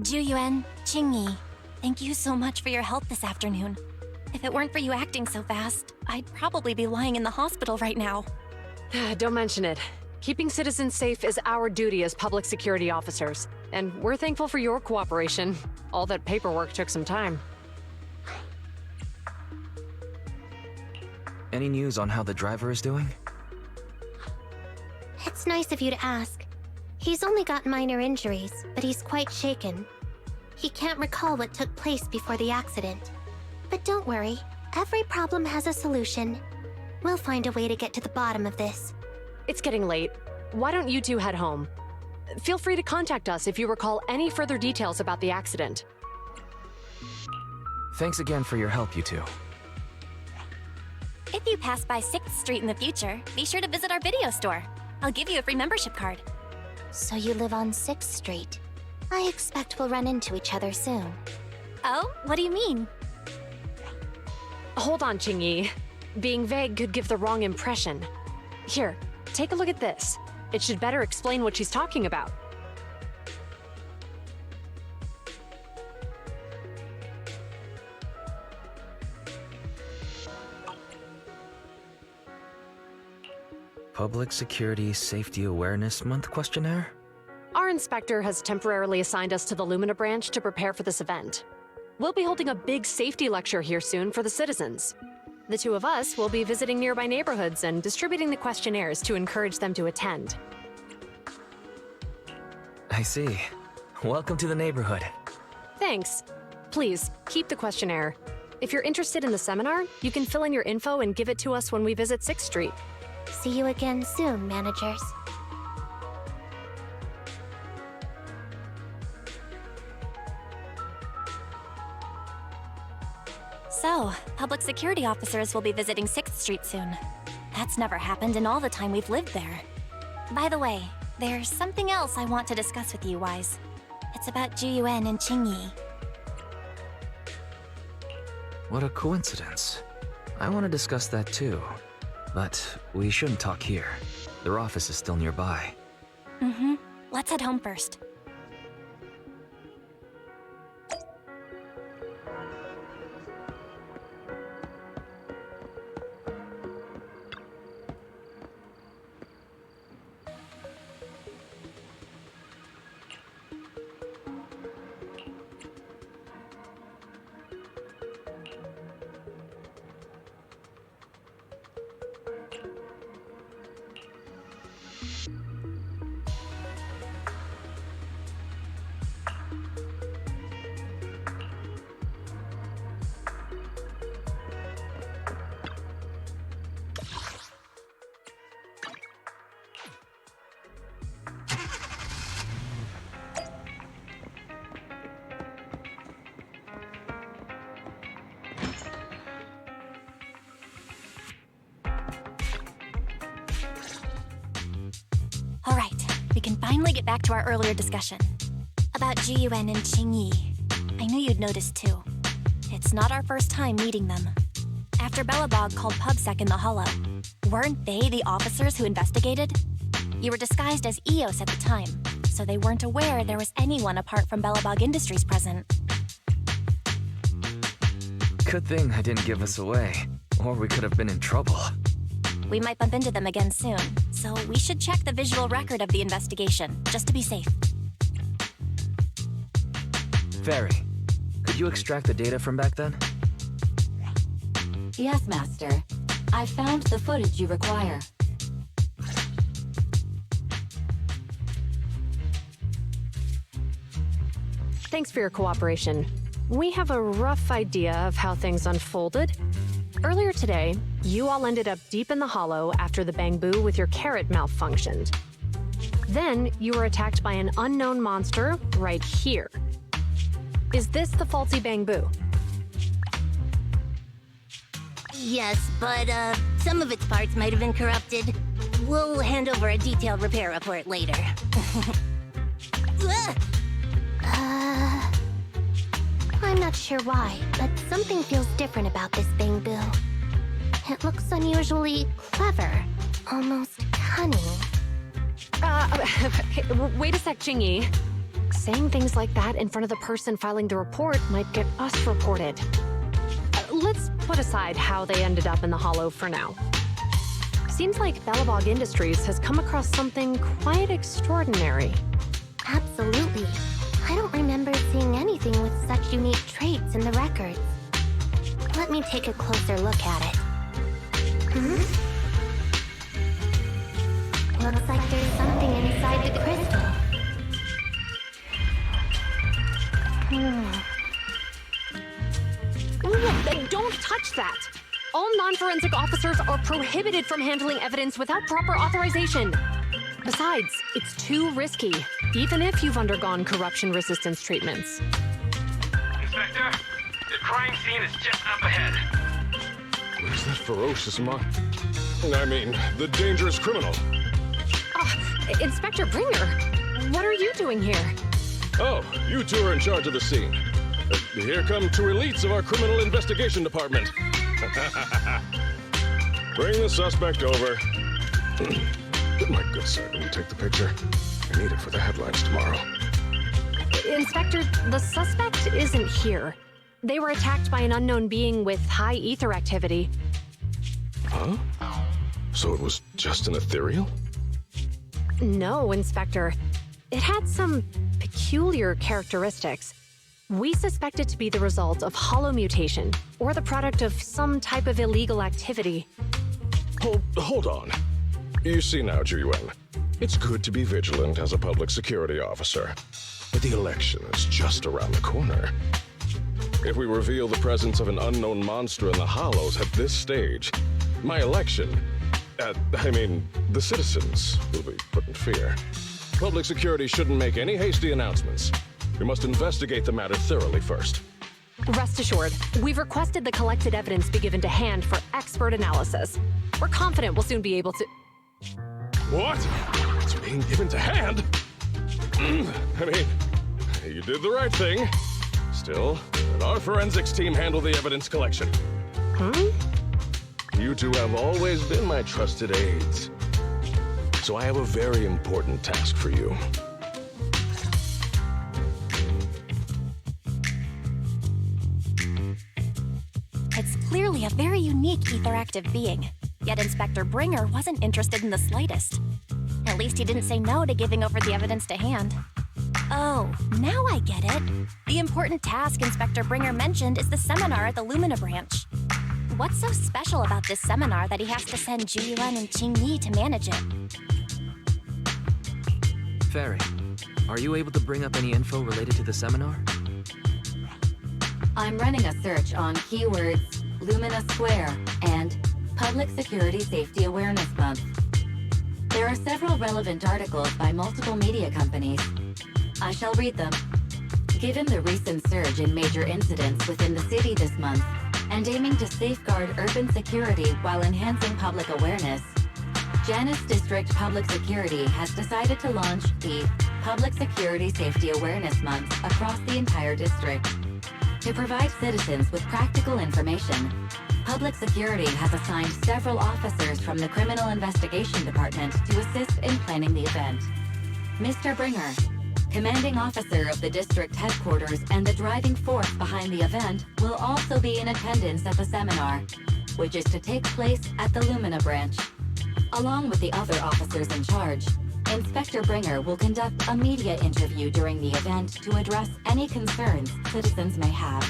Juyuan, Qingyi, thank you so much for your help this afternoon. If it weren't for you acting so fast, I'd probably be lying in the hospital right now. Don't mention it. Keeping citizens safe is our duty as public security officers, and we're thankful for your cooperation. All that paperwork took some time. Any news on how the driver is doing? It's nice of you to ask. He's only got minor injuries, but he's quite shaken. He can't recall what took place before the accident. But don't worry, every problem has a solution. We'll find a way to get to the bottom of this. It's getting late. Why don't you two head home? Feel free to contact us if you recall any further details about the accident. Thanks again for your help, you two. If you pass by 6th Street in the future, be sure to visit our video store. I'll give you a free membership card. So you live on 6th Street. I expect we'll run into each other soon. Oh, what do you mean? Hold on, Qingyi. Being vague could give the wrong impression. Here, take a look at this. It should better explain what she's talking about. Public Security Safety Awareness Month questionnaire? Our inspector has temporarily assigned us to the Lumina branch to prepare for this event. We'll be holding a big safety lecture here soon for the citizens. The two of us will be visiting nearby neighborhoods and distributing the questionnaires to encourage them to attend. I see. Welcome to the neighborhood. Thanks. Please, keep the questionnaire. If you're interested in the seminar, you can fill in your info and give it to us when we visit 6th Street. See you again soon, managers. So, public security officers will be visiting 6th Street soon. That's never happened in all the time we've lived there. By the way, there's something else I want to discuss with you, Wise. It's about Juyuan and Qingyi. What a coincidence. I want to discuss that too. But we shouldn't talk here. Their office is still nearby. Mm-hmm. Let's head home first. All right, we can finally get back to our earlier discussion. About Juyuan and Qingyi. I knew you'd noticed too. It's not our first time meeting them. After Belobog called PubSec in the Hollow, weren't they the officers who investigated? You were disguised as EOS at the time, so they weren't aware there was anyone apart from Belobog Industries present. Good thing I didn't give us away, or we could have been in trouble. We might bump into them again soon, so we should check the visual record of the investigation, just to be safe. Fairy, could you extract the data from back then? Yes, Master. I found the footage you require. Thanks for your cooperation. We have a rough idea of how things unfolded. Earlier today, you all ended up deep in the Hollow after the bamboo with your carrot malfunctioned. Then, you were attacked by an unknown monster right here. Is this the faulty bamboo? Yes, but some of its parts might have been corrupted. We'll hand over a detailed repair report later. I'm not sure why, but something feels different about this bamboo. It looks unusually clever, almost cunning. Wait a sec, Qingyi. saying things like that in front of the person filing the report might get us reported. Let's put aside how they ended up in the Hollow for now. Seems like Bellabog Industries has come across something quite extraordinary. Absolutely. I don't remember seeing anything with such unique traits in the records. Let me take a closer look at it. Looks like there's something inside the crystal. Don't touch that! All non-forensic officers are prohibited from handling evidence without proper authorization. Besides, it's too risky, even if you've undergone corruption resistance treatments. Inspector, the crime scene is just up ahead. Where's that ferocious the dangerous criminal? Inspector Bringer, what are you doing here? Oh, you two are in charge of the scene. Here come two elites of our criminal investigation department. Bring the suspect over. My good sir, will you take the picture? I need it for the headlines tomorrow. Inspector, the suspect isn't here. They were attacked by an unknown being with high ether activity. Huh? So it was just an ethereal? No, Inspector. It had some peculiar characteristics. We suspect it to be the result of hollow mutation, or the product of some type of illegal activity. Hold on. You see now, Juyuan, it's good to be vigilant as a public security officer, but the election is just around the corner. If we reveal the presence of an unknown monster in the Hollows at this stage, my election, the citizens will be put in fear. Public security shouldn't make any hasty announcements. We must investigate the matter thoroughly first. Rest assured, we've requested the collected evidence be given to hand for expert analysis. We're confident we'll soon be able to... What? It's being given to hand? You did the right thing. Still, let our forensics team handle the evidence collection. You two have always been my trusted aides. So I have a very important task for you. It's clearly a very unique etheractive being, yet Inspector Bringer wasn't interested in the slightest. At least he didn't say no to giving over the evidence to hand. Oh, now I get it. The important task Inspector Bringer mentioned is the seminar at the Lumina branch. What's so special about this seminar that he has to send Juyuan and Qingyi to manage it? Fairy, are you able to bring up any info related to the seminar? I'm running a search on keywords Lumina Square and Public Security Safety Awareness Month. There are several relevant articles by multiple media companies. I shall read them. Given the recent surge in major incidents within the city this month, and aiming to safeguard urban security while enhancing public awareness, Janus District Public Security has decided to launch the Public Security Safety Awareness Month across the entire district. To provide citizens with practical information, Public Security has assigned several officers from the Criminal Investigation Department to assist in planning the event. Mr. Bringer, commanding officer of the district headquarters and the driving force behind the event, will also be in attendance at the seminar, which is to take place at the Lumina branch. Along with the other officers in charge, Inspector Bringer will conduct a media interview during the event to address any concerns citizens may have.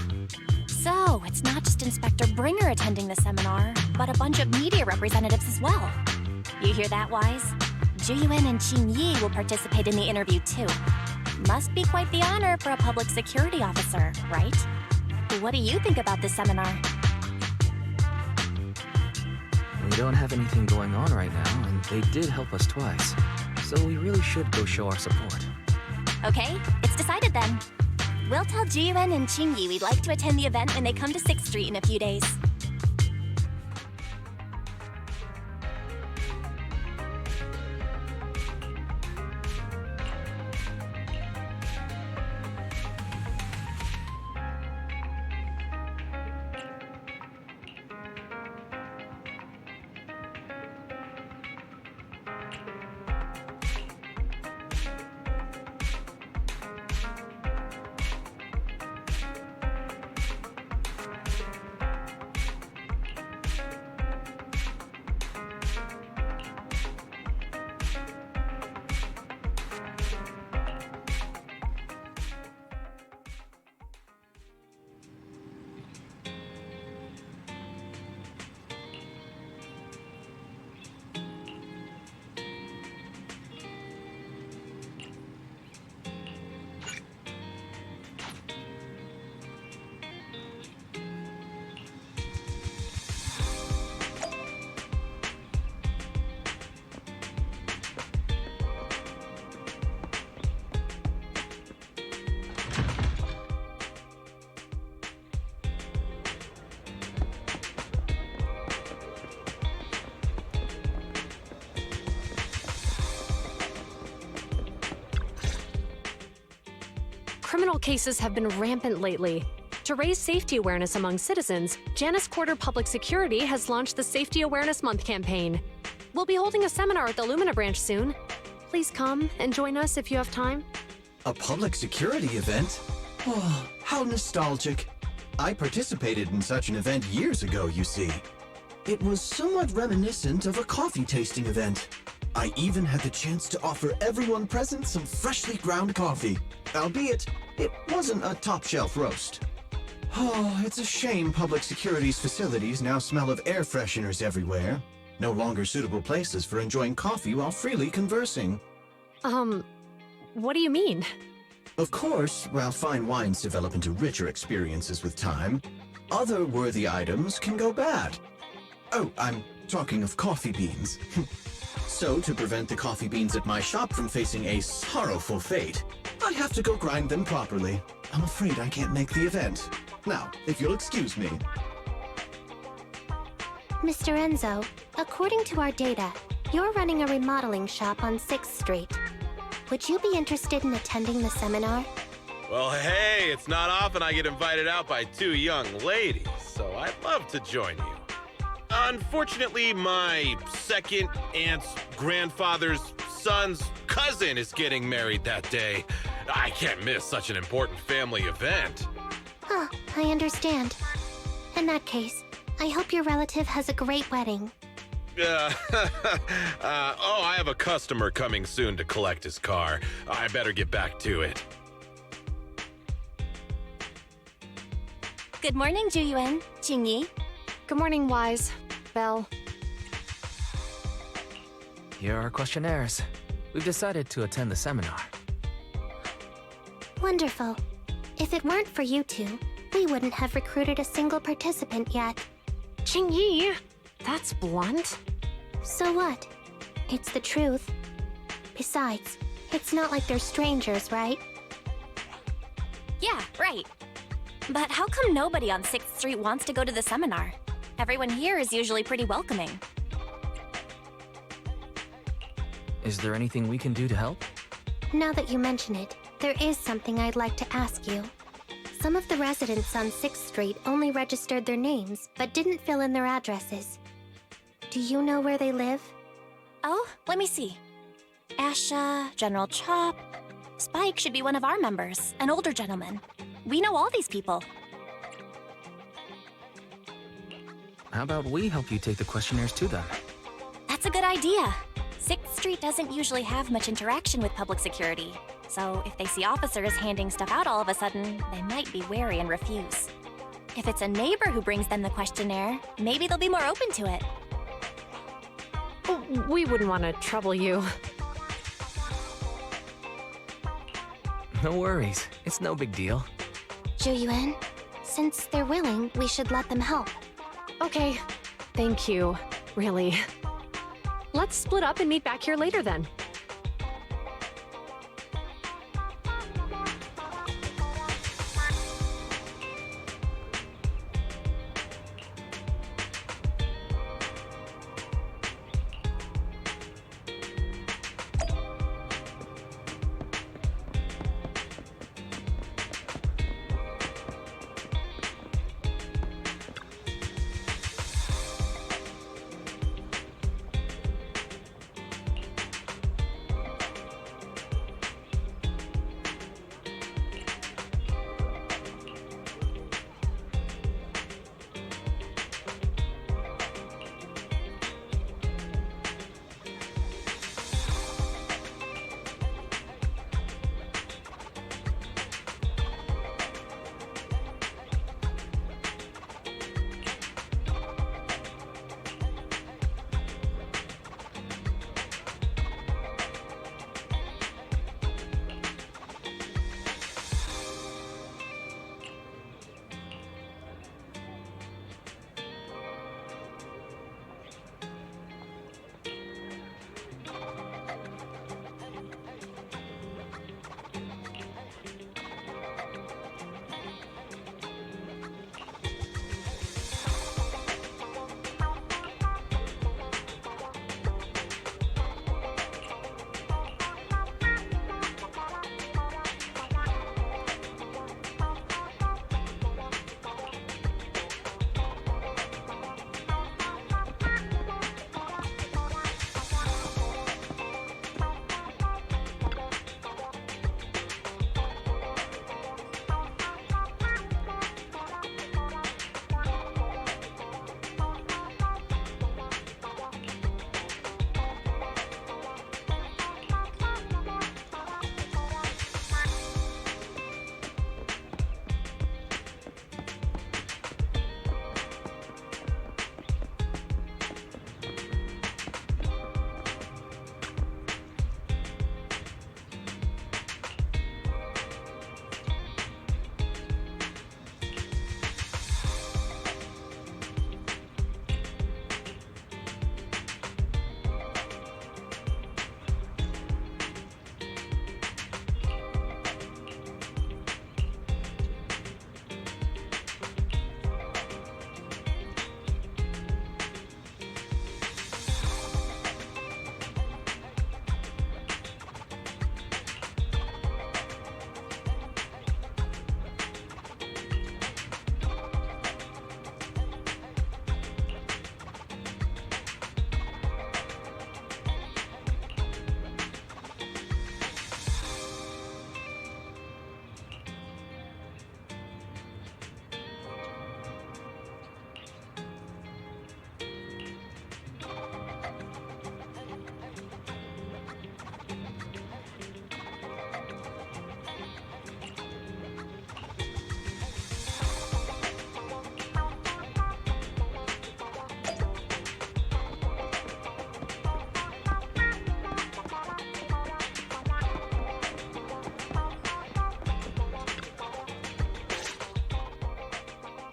So, it's not just Inspector Bringer attending the seminar, but a bunch of media representatives as well. You hear that, Wise? Juyuan and Qingyi will participate in the interview too. Must be quite the honor for a public security officer, right? What do you think about this seminar? We don't have anything going on right now, and they did help us twice. So we really should go show our support. Okay, it's decided then. We'll tell Juyuan and Qingyi we'd like to attend the event when they come to 6th Street in a few days. Criminal cases have been rampant lately. To raise safety awareness among citizens, Janus Quarter Public Security has launched the Safety Awareness Month campaign. We'll be holding a seminar at the Lumina branch soon. Please come and join us if you have time. A public security event? Oh, how nostalgic. I participated in such an event years ago, you see. It was somewhat reminiscent of a coffee tasting event. I even had the chance to offer everyone present some freshly ground coffee, albeit it wasn't a top-shelf roast. Oh, it's a shame public security's facilities now smell of air fresheners everywhere. No longer suitable places for enjoying coffee while freely conversing. What do you mean? Of course, while fine wines develop into richer experiences with time, other worthy items can go bad. Oh, I'm talking of coffee beans. So, to prevent the coffee beans at my shop from facing a sorrowful fate, I have to go grind them properly. I'm afraid I can't make the event. Now, if you'll excuse me. Mr. Enzo, according to our data, you're running a remodeling shop on 6th Street. Would you be interested in attending the seminar? Well, hey, it's not often I get invited out by two young ladies, so I'd love to join you. Unfortunately, my second aunt's grandfather's son's cousin is getting married that day. I can't miss such an important family event. Huh, I understand. In that case, I hope your relative has a great wedding. I have a customer coming soon to collect his car. I better get back to it. Good morning, Juyuan, Jingyi. Good morning, Wise. Belle. Here are our questionnaires. We've decided to attend the seminar. Wonderful. If it weren't for you two, we wouldn't have recruited a single participant yet. Jingyi, that's blunt. So what? It's the truth. Besides, it's not like they're strangers, right? Yeah, right. But how come nobody on 6th Street wants to go to the seminar? Everyone here is usually pretty welcoming. Is there anything we can do to help? Now that you mention it, there is something I'd like to ask you. Some of the residents on 6th Street only registered their names, but didn't fill in their addresses. Do you know where they live? Oh, let me see. Asha, General Chop. Spike should be one of our members, an older gentleman. We know all these people. How about we help you take the questionnaires to them? That's a good idea. 6th Street doesn't usually have much interaction with public security, so if they see officers handing stuff out all of a sudden, they might be wary and refuse. If it's a neighbor who brings them the questionnaire, maybe they'll be more open to it. We wouldn't want to trouble you. No worries. It's no big deal. Juyuan, since they're willing, we should let them help. Okay, thank you. Really. Let's split up and meet back here later then.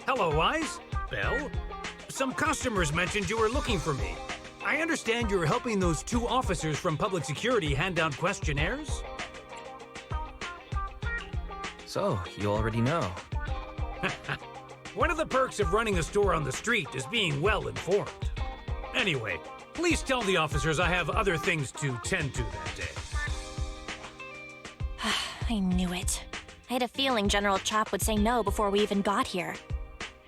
Hello, Wise. Belle? Some customers mentioned you were looking for me. I understand you're helping those 2 officers from public security hand out questionnaires? So, you already know. One of the perks of running a store on the street is being well informed. Anyway, please tell the officers I have other things to tend to that day. I knew it. I had a feeling General Chop would say no before we even got here.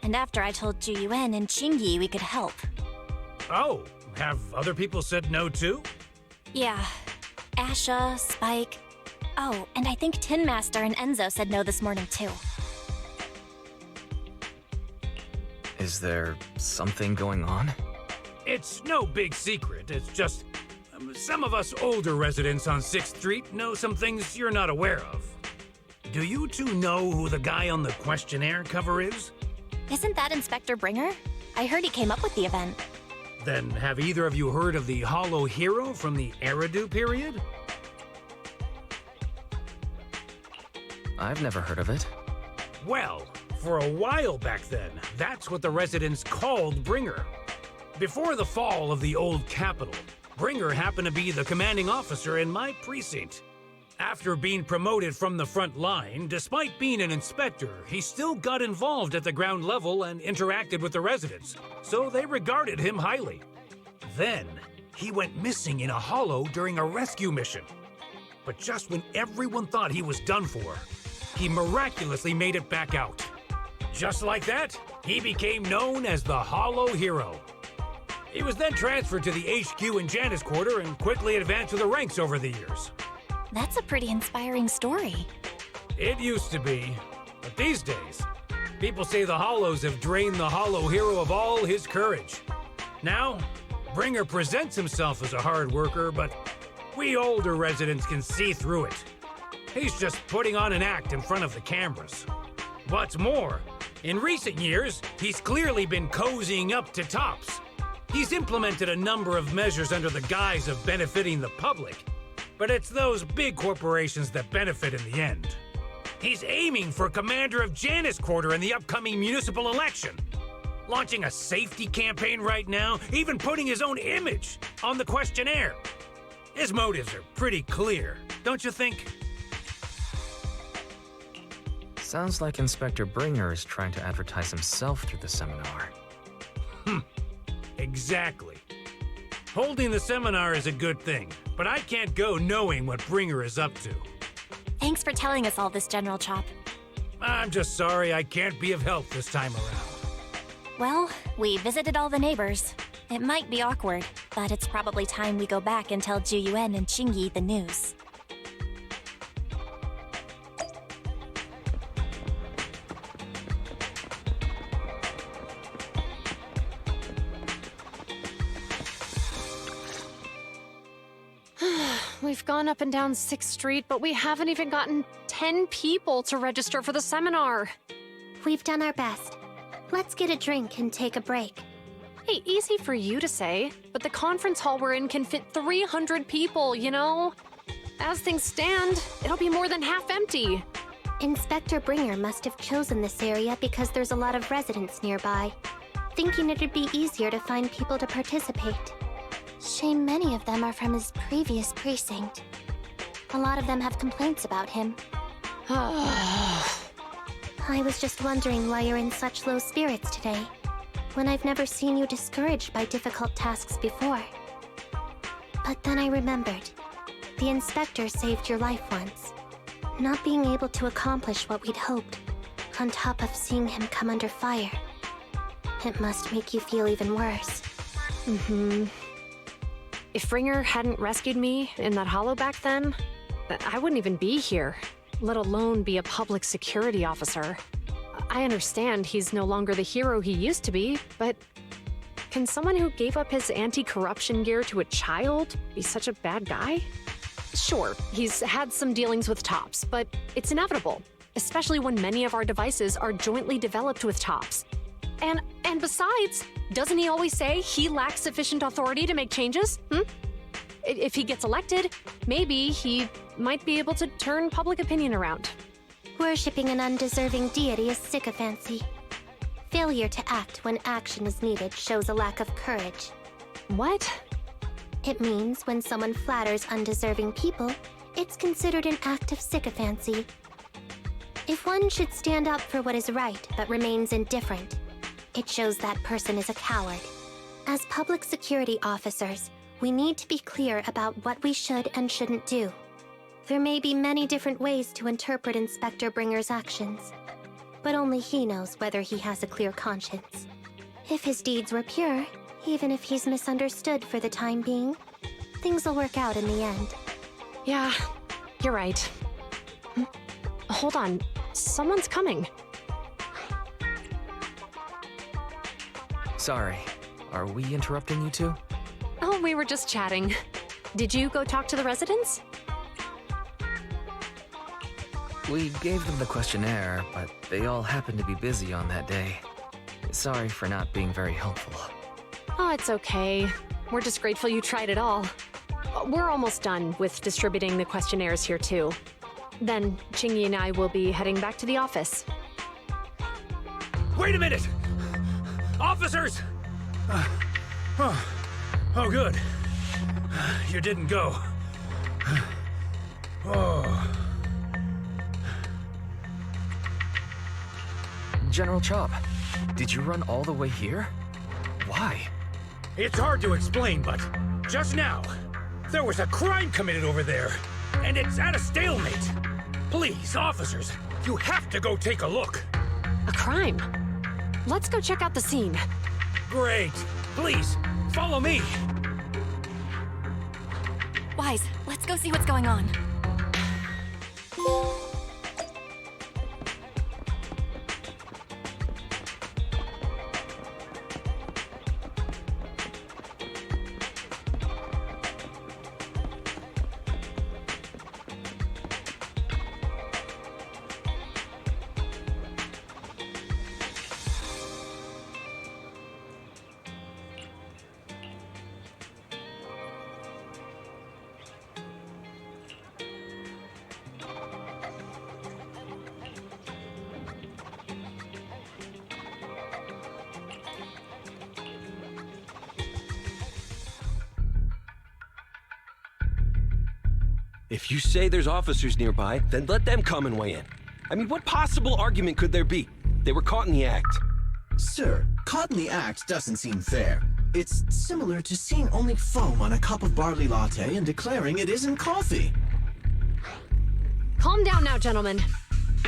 And after I told Juyuan and Qingyi we could help. Oh, have other people said no too? Yeah. Asha, Spike. Oh, and I think Tin Master and Enzo said no this morning too. Is there something going on? It's no big secret. It's just some of us older residents on 6th Street know some things you're not aware of. Do you 2 know who the guy on the questionnaire cover is? Isn't that Inspector Bringer? I heard he came up with the event. Then have either of you heard of the Hollow Hero from the Eridu period? I've never heard of it. Well, for a while back then, that's what the residents called Bringer. Before the fall of the old capital, Bringer happened to be the commanding officer in my precinct. After being promoted from the front line, despite being an inspector, he still got involved at the ground level and interacted with the residents, so they regarded him highly. Then, he went missing in a hollow during a rescue mission. But just when everyone thought he was done for, he miraculously made it back out. Just like that, he became known as the Hollow Hero. He was then transferred to the HQ in Janus Quarter and quickly advanced to the ranks over the years. That's a pretty inspiring story. It used to be, but these days, people say the Hollows have drained the Hollow Hero of all his courage. Now, Bringer presents himself as a hard worker, but we older residents can see through it. He's just putting on an act in front of the cameras. What's more, in recent years, he's clearly been cozying up to Tops. He's implemented a number of measures under the guise of benefiting the public, but it's those big corporations that benefit in the end. He's aiming for commander of Janus Quarter in the upcoming municipal election, launching a safety campaign right now, even putting his own image on the questionnaire. His motives are pretty clear, don't you think? Sounds like Inspector Bringer is trying to advertise himself through the seminar. Exactly. Holding the seminar is a good thing, but I can't go knowing what Bringer is up to. Thanks for telling us all this, General Chop. I'm just sorry I can't be of help this time around. Well, we visited all the neighbors. It might be awkward, but it's probably time we go back and tell Juyuan and Qingyi the news. We've gone up and down 6th Street, but we haven't even gotten 10 people to register for the seminar. We've done our best. Let's get a drink and take a break. Hey, easy for you to say, but the conference hall we're in can fit 300 people, you know? As things stand, it'll be more than half empty. Inspector Bringer must have chosen this area because there's a lot of residents nearby, thinking it'd be easier to find people to participate. Shame many of them are from his previous precinct. A lot of them have complaints about him. I was just wondering why you're in such low spirits today, when I've never seen you discouraged by difficult tasks before. But then I remembered. The inspector saved your life once. Not being able to accomplish what we'd hoped, on top of seeing him come under fire. It must make you feel even worse. If Bringer hadn't rescued me in that hollow back then, I wouldn't even be here, let alone be a public security officer. I understand he's no longer the hero he used to be, but can someone who gave up his anti-corruption gear to a child be such a bad guy? Sure, he's had some dealings with Tops, but it's inevitable, especially when many of our devices are jointly developed with Tops. And besides, doesn't he always say he lacks sufficient authority to make changes? If he gets elected, maybe he might be able to turn public opinion around. Worshipping an undeserving deity is sycophancy. Failure to act when action is needed shows a lack of courage. What? It means when someone flatters undeserving people, it's considered an act of sycophancy. If one should stand up for what is right but remains indifferent, it shows that person is a coward. As public security officers, we need to be clear about what we should and shouldn't do. There may be many different ways to interpret Inspector Bringer's actions, but only he knows whether he has a clear conscience. If his deeds were pure, even if he's misunderstood for the time being, things will work out in the end. Yeah, you're right. Hold on, someone's coming. Sorry, are we interrupting you two? Oh, we were just chatting. Did you go talk to the residents? We gave them the questionnaire, but they all happened to be busy on that day. Sorry for not being very helpful. Oh, it's okay. We're just grateful you tried it all. We're almost done with distributing the questionnaires here, too. Then, Chingy and I will be heading back to the office. Wait a minute! Officers! Oh, good. You didn't go. Oh. General Chop, did you run all the way here? Why? It's hard to explain, but just now, there was a crime committed over there, and it's at a stalemate. Please, officers, you have to go take a look. A crime? Let's go check out the scene. Great. Please, follow me. Wise, let's go see what's going on. If you say there's officers nearby, then let them come and weigh in. I mean, what possible argument could there be? They were caught in the act. Sir, caught in the act doesn't seem fair. It's similar to seeing only foam on a cup of barley latte and declaring it isn't coffee. Calm down now, gentlemen.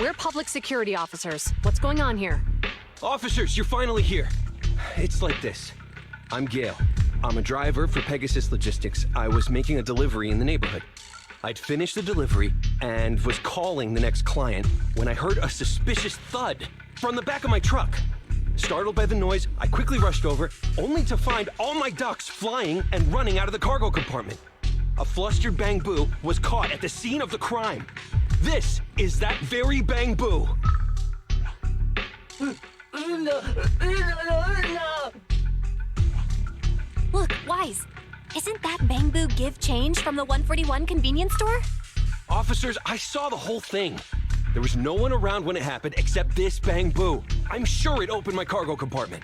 We're public security officers. What's going on here? Officers, you're finally here. It's like this. I'm Gale. I'm a driver for Pegasus Logistics. I was making a delivery in the neighborhood. I'd finished the delivery and was calling the next client when I heard a suspicious thud from the back of my truck. Startled by the noise, I quickly rushed over, only to find all my ducks flying and running out of the cargo compartment. A flustered Bang Boo was caught at the scene of the crime. This is that very Bang Boo. Look, Wise, isn't that Bang Boo give change from the 141 convenience store? Officers, I saw the whole thing. There was no one around when it happened except this Bang Boo. I'm sure it opened my cargo compartment.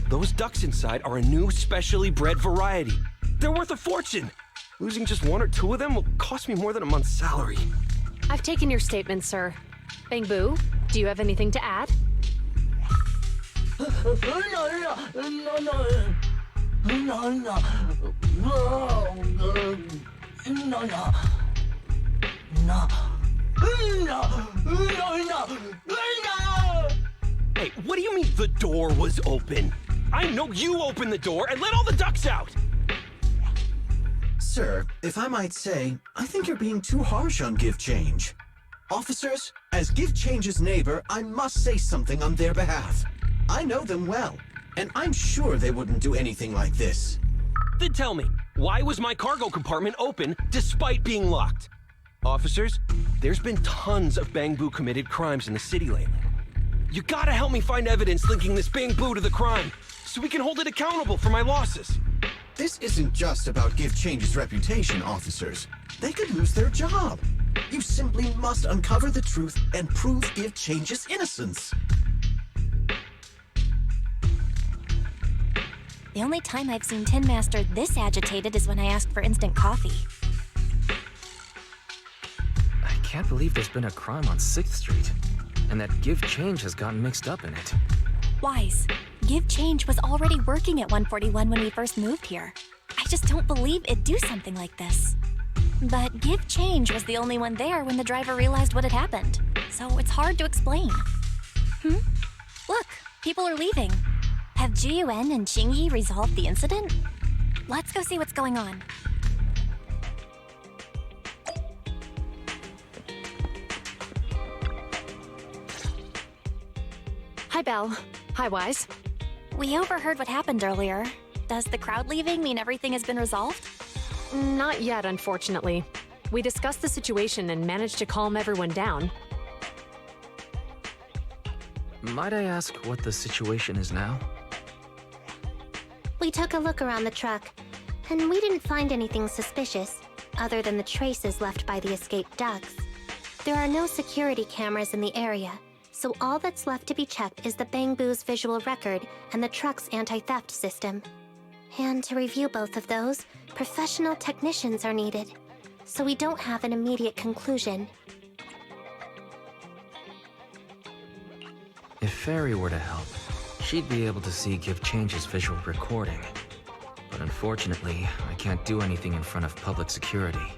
Those ducks inside are a new specially bred variety. They're worth a fortune. Losing just one or two of them will cost me more than a month's salary. I've taken your statement, sir. Bang Boo, do you have anything to add? Hey, what do you mean the door was open? I know you opened the door and let all the ducks out! Sir, if I might say, I think you're being too harsh on Give Change. Officers, as Give Change's neighbor, I must say something on their behalf. I know them well, and I'm sure they wouldn't do anything like this. Then tell me, why was my cargo compartment open despite being locked? Officers, there's been tons of Bang Boo committed crimes in the city lately. You gotta help me find evidence linking this Bang Boo to the crime, so we can hold it accountable for my losses. This isn't just about Give Change's reputation, officers. They could lose their job. You simply must uncover the truth and prove Give Change's innocence. The only time I've seen Tin Master this agitated is when I asked for instant coffee. I can't believe there's been a crime on 6th Street, and that Give Change has gotten mixed up in it. Wise, Give Change was already working at 141 when we first moved here. I just don't believe it'd do something like this. But Give Change was the only one there when the driver realized what had happened, so it's hard to explain. Look, people are leaving. Have Jiyuan and Qingyi resolved the incident? Let's go see what's going on. Hi, Belle. Hi, Wise. We overheard what happened earlier. Does the crowd leaving mean everything has been resolved? Not yet, unfortunately. We discussed the situation and managed to calm everyone down. Might I ask what the situation is now? We took a look around the truck, and we didn't find anything suspicious, other than the traces left by the escaped ducks. There are no security cameras in the area, so all that's left to be checked is the Bangbu's visual record and the truck's anti-theft system. And to review both of those, professional technicians are needed, so we don't have an immediate conclusion. If Fairy were to help, she'd be able to see Give Change's visual recording. But unfortunately, I can't do anything in front of public security.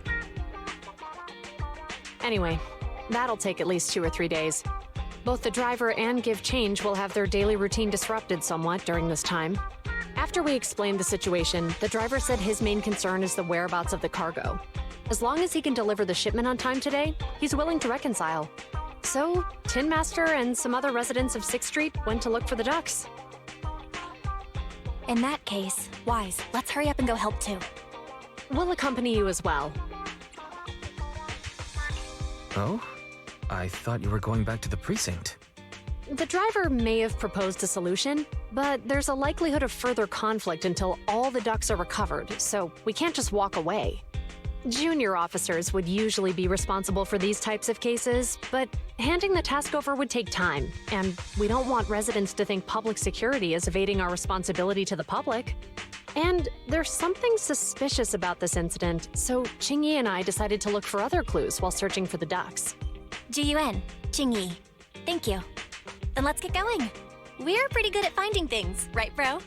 Anyway, that'll take at least 2 or 3 days. Both the driver and Give Change will have their daily routine disrupted somewhat during this time. After we explained the situation, the driver said his main concern is the whereabouts of the cargo. As long as he can deliver the shipment on time today, he's willing to reconcile. So, Tin Master and some other residents of 6th Street went to look for the ducks. In that case, Wise, let's hurry up and go help too. We'll accompany you as well. Oh? I thought you were going back to the precinct. The driver may have proposed a solution, but there's a likelihood of further conflict until all the ducks are recovered, so we can't just walk away. Junior officers would usually be responsible for these types of cases, but handing the task over would take time, and we don't want residents to think public security is evading our responsibility to the public. And there's something suspicious about this incident, so Qingyi and I decided to look for other clues while searching for the ducks. Jiyuan, Qingyi, thank you. Then let's get going. We're pretty good at finding things, right, bro?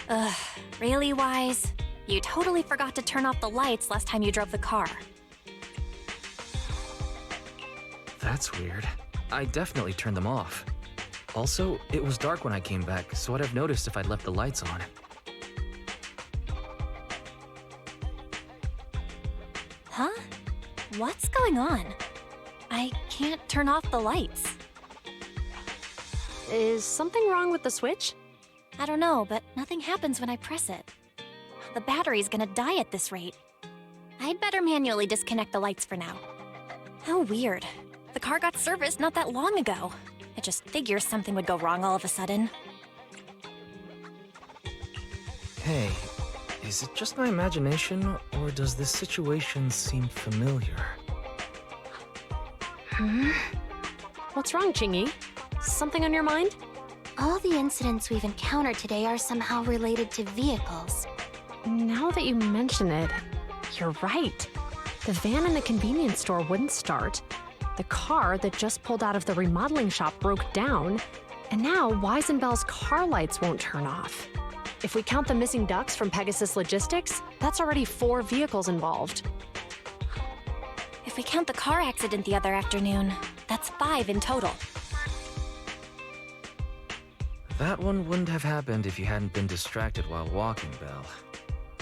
Ugh, really, Wise? You totally forgot to turn off the lights last time you drove the car. That's weird. I definitely turned them off. Also, it was dark when I came back, so I'd have noticed if I'd left the lights on. Huh? What's going on? I can't turn off the lights. Is something wrong with the switch? I don't know, but nothing happens when I press it. The battery's gonna die at this rate. I'd better manually disconnect the lights for now. How weird. The car got serviced not that long ago. I just figured something would go wrong all of a sudden. Hey, is it just my imagination, or does this situation seem familiar? What's wrong, Chingy? Something on your mind? All the incidents we've encountered today are somehow related to vehicles. Now that you mention it, you're right. The van in the convenience store wouldn't start. The car that just pulled out of the remodeling shop broke down. And now Wise and Bell's car lights won't turn off. If we count the missing ducks from Pegasus Logistics, that's already 4 vehicles involved. If we count the car accident the other afternoon, that's 5 in total. That one wouldn't have happened if you hadn't been distracted while walking, Belle.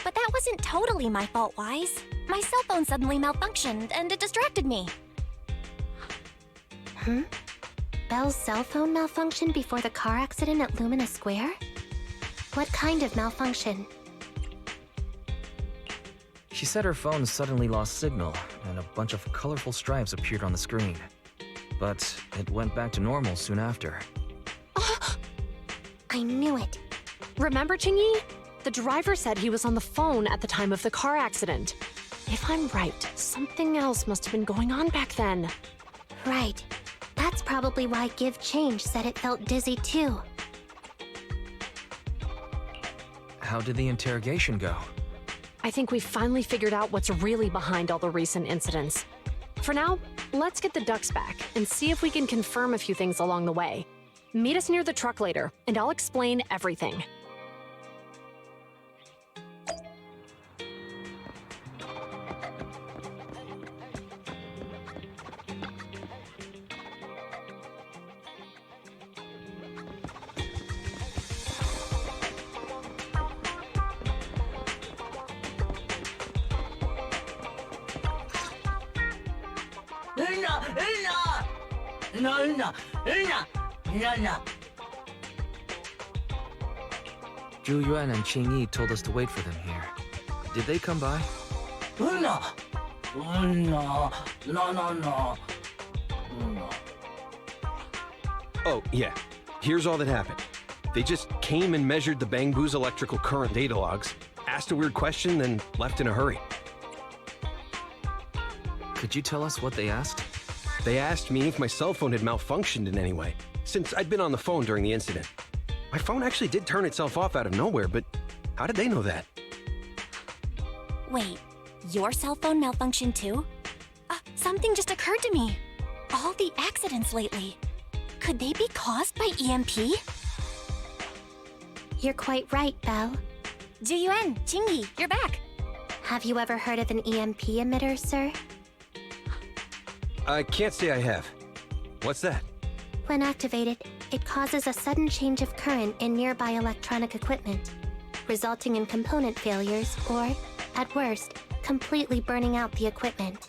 But that wasn't totally my fault, Wise. My cell phone suddenly malfunctioned, and it distracted me. Belle's cell phone malfunctioned before the car accident at Lumina Square? What kind of malfunction? She said her phone suddenly lost signal, and a bunch of colorful stripes appeared on the screen. But it went back to normal soon after. I knew it. Remember, Chingy? The driver said he was on the phone at the time of the car accident. If I'm right, something else must have been going on back then. Right. That's probably why Give Change said it felt dizzy too. How did the interrogation go? I think we finally figured out what's really behind all the recent incidents. For now, let's get the ducks back and see if we can confirm a few things along the way. Meet us near the truck later, and I'll explain everything. Zhu Yuan and Qing Yi told us to wait for them here. Did they come by? Oh, yeah. Here's all that happened. They just came and measured the Bangbu's electrical current data logs, asked a weird question, then left in a hurry. Could you tell us what they asked? They asked me if my cell phone had malfunctioned in any way, since I'd been on the phone during the incident. My phone actually did turn itself off out of nowhere, but how did they know that? Wait, your cell phone malfunctioned too? Something just occurred to me. All the accidents lately, could they be caused by EMP? You're quite right, Belle. Zhu Yuan, Qing Yi, you're back. Have you ever heard of an EMP emitter, sir? I can't say I have. What's that? When activated, it causes a sudden change of current in nearby electronic equipment, resulting in component failures or, at worst, completely burning out the equipment.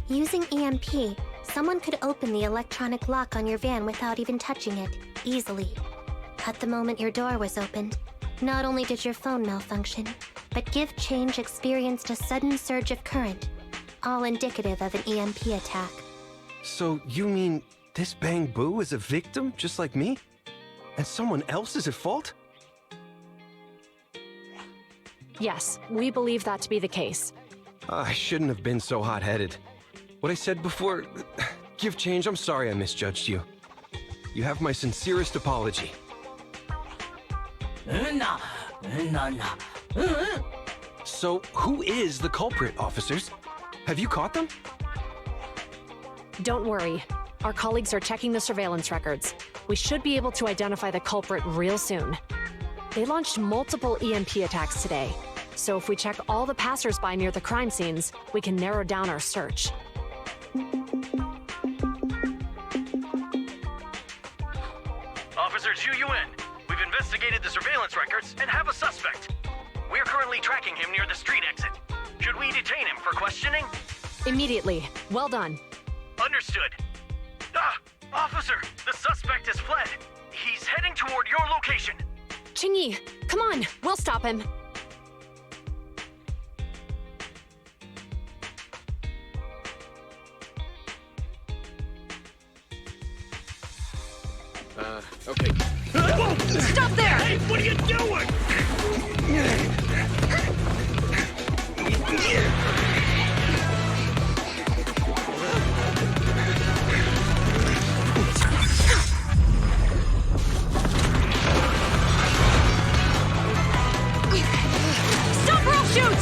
Using EMP, someone could open the electronic lock on your van without even touching it, easily. At the moment your door was opened, not only did your phone malfunction, but Give Change experienced a sudden surge of current, all indicative of an EMP attack. So you mean this Bangbu is a victim just like me? And someone else is at fault? Yes, we believe that to be the case. I shouldn't have been so hot-headed. What I said before... Give Change, I'm sorry I misjudged you. You have my sincerest apology. So, who is the culprit, officers? Have you caught them? Don't worry. Our colleagues are checking the surveillance records. We should be able to identify the culprit real soon. They launched multiple EMP attacks today. So if we check all the passersby near the crime scenes, we can narrow down our search. Officer Zhu Yuan, we've investigated the surveillance records and have a suspect. We're currently tracking him near the street exit. Should we detain him for questioning? Immediately. Well done. Understood. Officer, the suspect has fled. He's heading toward your location. Qingyi, come on, we'll stop him. Okay. Stop there! Hey, what are you doing? Stop or I'll shoot!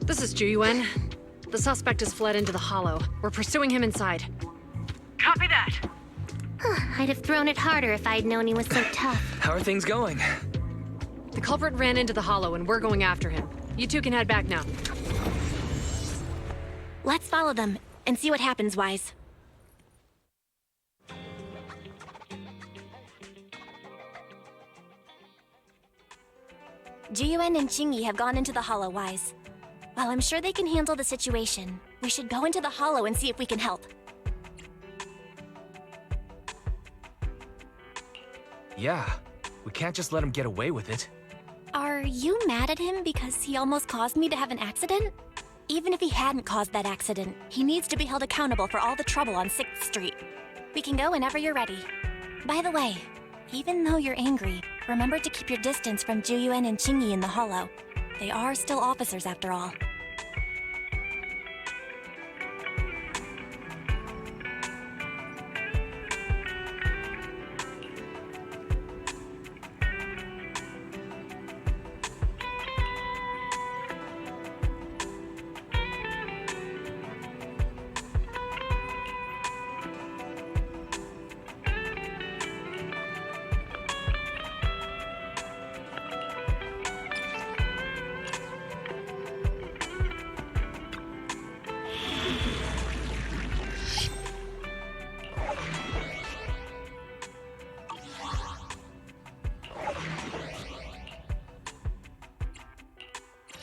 This is Zhu Yuan. The suspect has fled into the hollow. We're pursuing him inside. Copy that. I'd have thrown it harder if I'd known he was so tough. How are things going? The culprit ran into the hollow and we're going after him. You two can head back now. Let's follow them and see what happens, Wise. Jiyuan and Qingyi have gone into the hollow, Wise. While I'm sure they can handle the situation, we should go into the hollow and see if we can help. Yeah, we can't just let him get away with it. Are you mad at him because he almost caused me to have an accident? Even if he hadn't caused that accident, he needs to be held accountable for all the trouble on 6th Street. We can go whenever you're ready. By the way, even though you're angry, remember to keep your distance from Jiyuan and Qingyi in the hollow. They are still officers after all.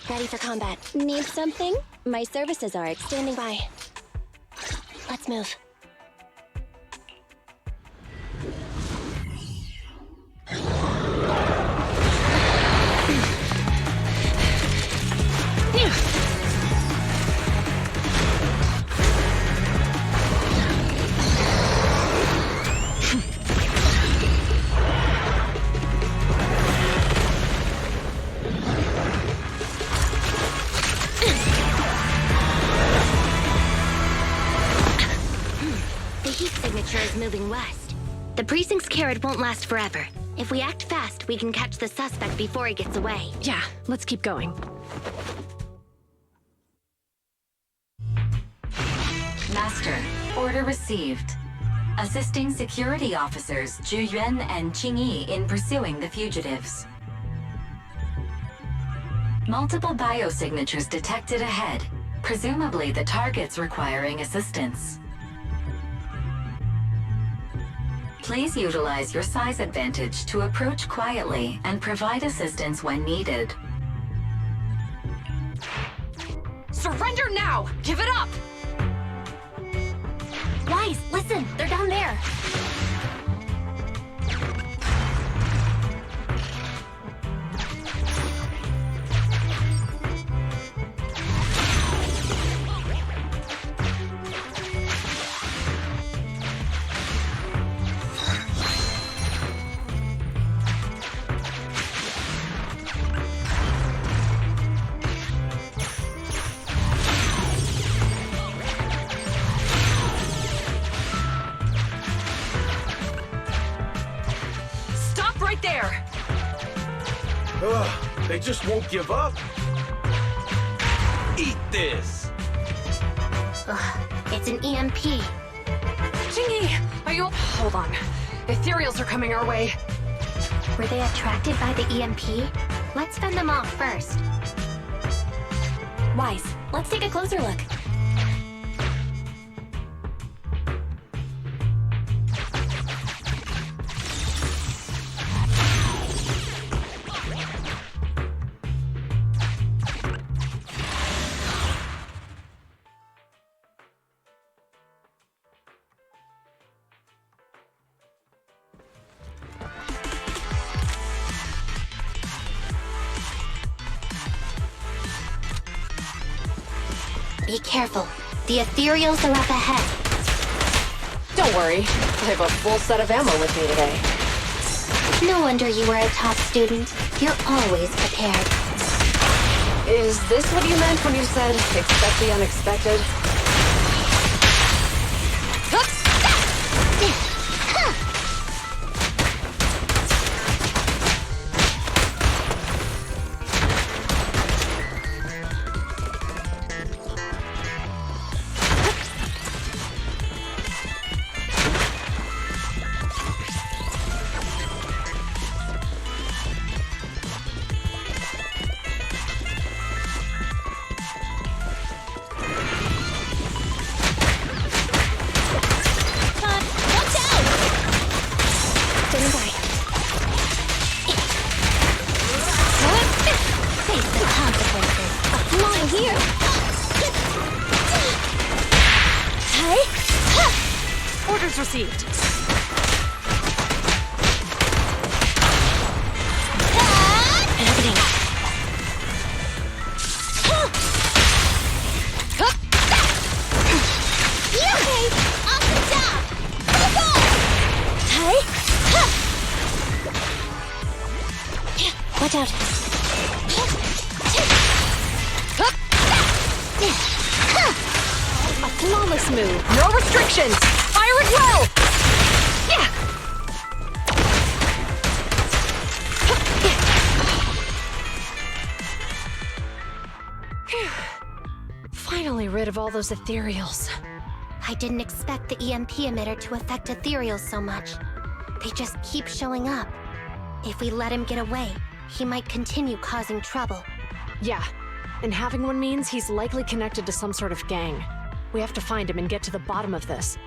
Ready for combat. Need something? My services are standing by. Let's move. Moving west. The precinct's carrot won't last forever. If we act fast, we can catch the suspect before he gets away. Yeah, let's keep going. Master, order received. Assisting security officers Zhu Yuan and Qingyi in pursuing the fugitives. Multiple biosignatures detected ahead, presumably the targets requiring assistance. Please utilize your size advantage to approach quietly and provide assistance when needed. Surrender now! Give it up! Wise, listen! They're down there! They just won't give up. Eat this. It's an EMP. Chingy, are you... Hold on. Ethereals are coming our way. Were they attracted by the EMP? Let's fend them off first. Wise, let's take a closer look. Be careful. The ethereals are up ahead. Don't worry. I have a full set of ammo with me today. No wonder you were a top student. You're always prepared. Is this what you meant when you said, expect the unexpected? Orders received. Watch out. A flawless move. No restrictions. Fire it well. Yeah. Phew. Finally rid of all those ethereals. I didn't expect the EMP emitter to affect ethereals so much. They just keep showing up. If we let him get away, he might continue causing trouble. Yeah, and having one means he's likely connected to some sort of gang. We have to find him and get to the bottom of this.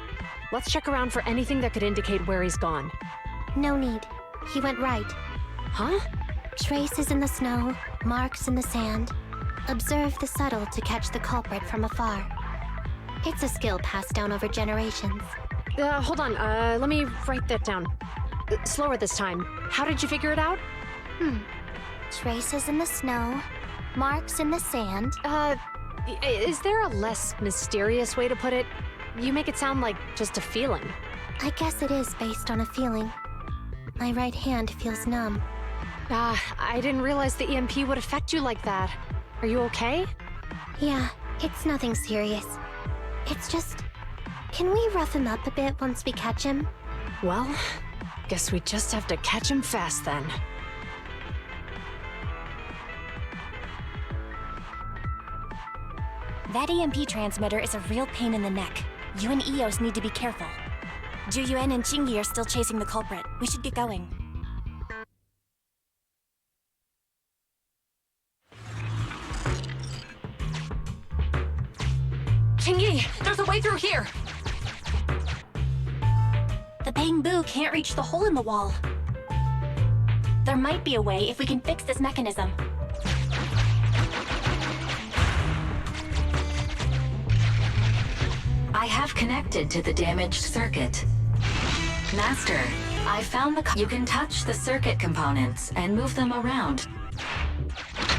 Let's check around for anything that could indicate where he's gone. No need. He went right. Huh? Traces in the snow, marks in the sand. Observe the subtle to catch the culprit from afar. It's a skill passed down over generations. Hold on, let me write that down. Slower this time. How did you figure it out? Traces in the snow, marks in the sand. Is there a less mysterious way to put it? You make it sound like just a feeling. I guess it is based on a feeling. My right hand feels numb. I didn't realize the EMP would affect you like that. Are you okay? Yeah, it's nothing serious. It's just... Can we rough him up a bit once we catch him? Well, guess we just have to catch him fast then. That EMP transmitter is a real pain in the neck. You and Eos need to be careful. Juyuan and Chingy are still chasing the culprit. We should get going. Chingy, there's a way through here! The Bang-Boo can't reach the hole in the wall. There might be a way if we can fix this mechanism. I have connected to the damaged circuit. Master, I found you can touch the circuit components and move them around.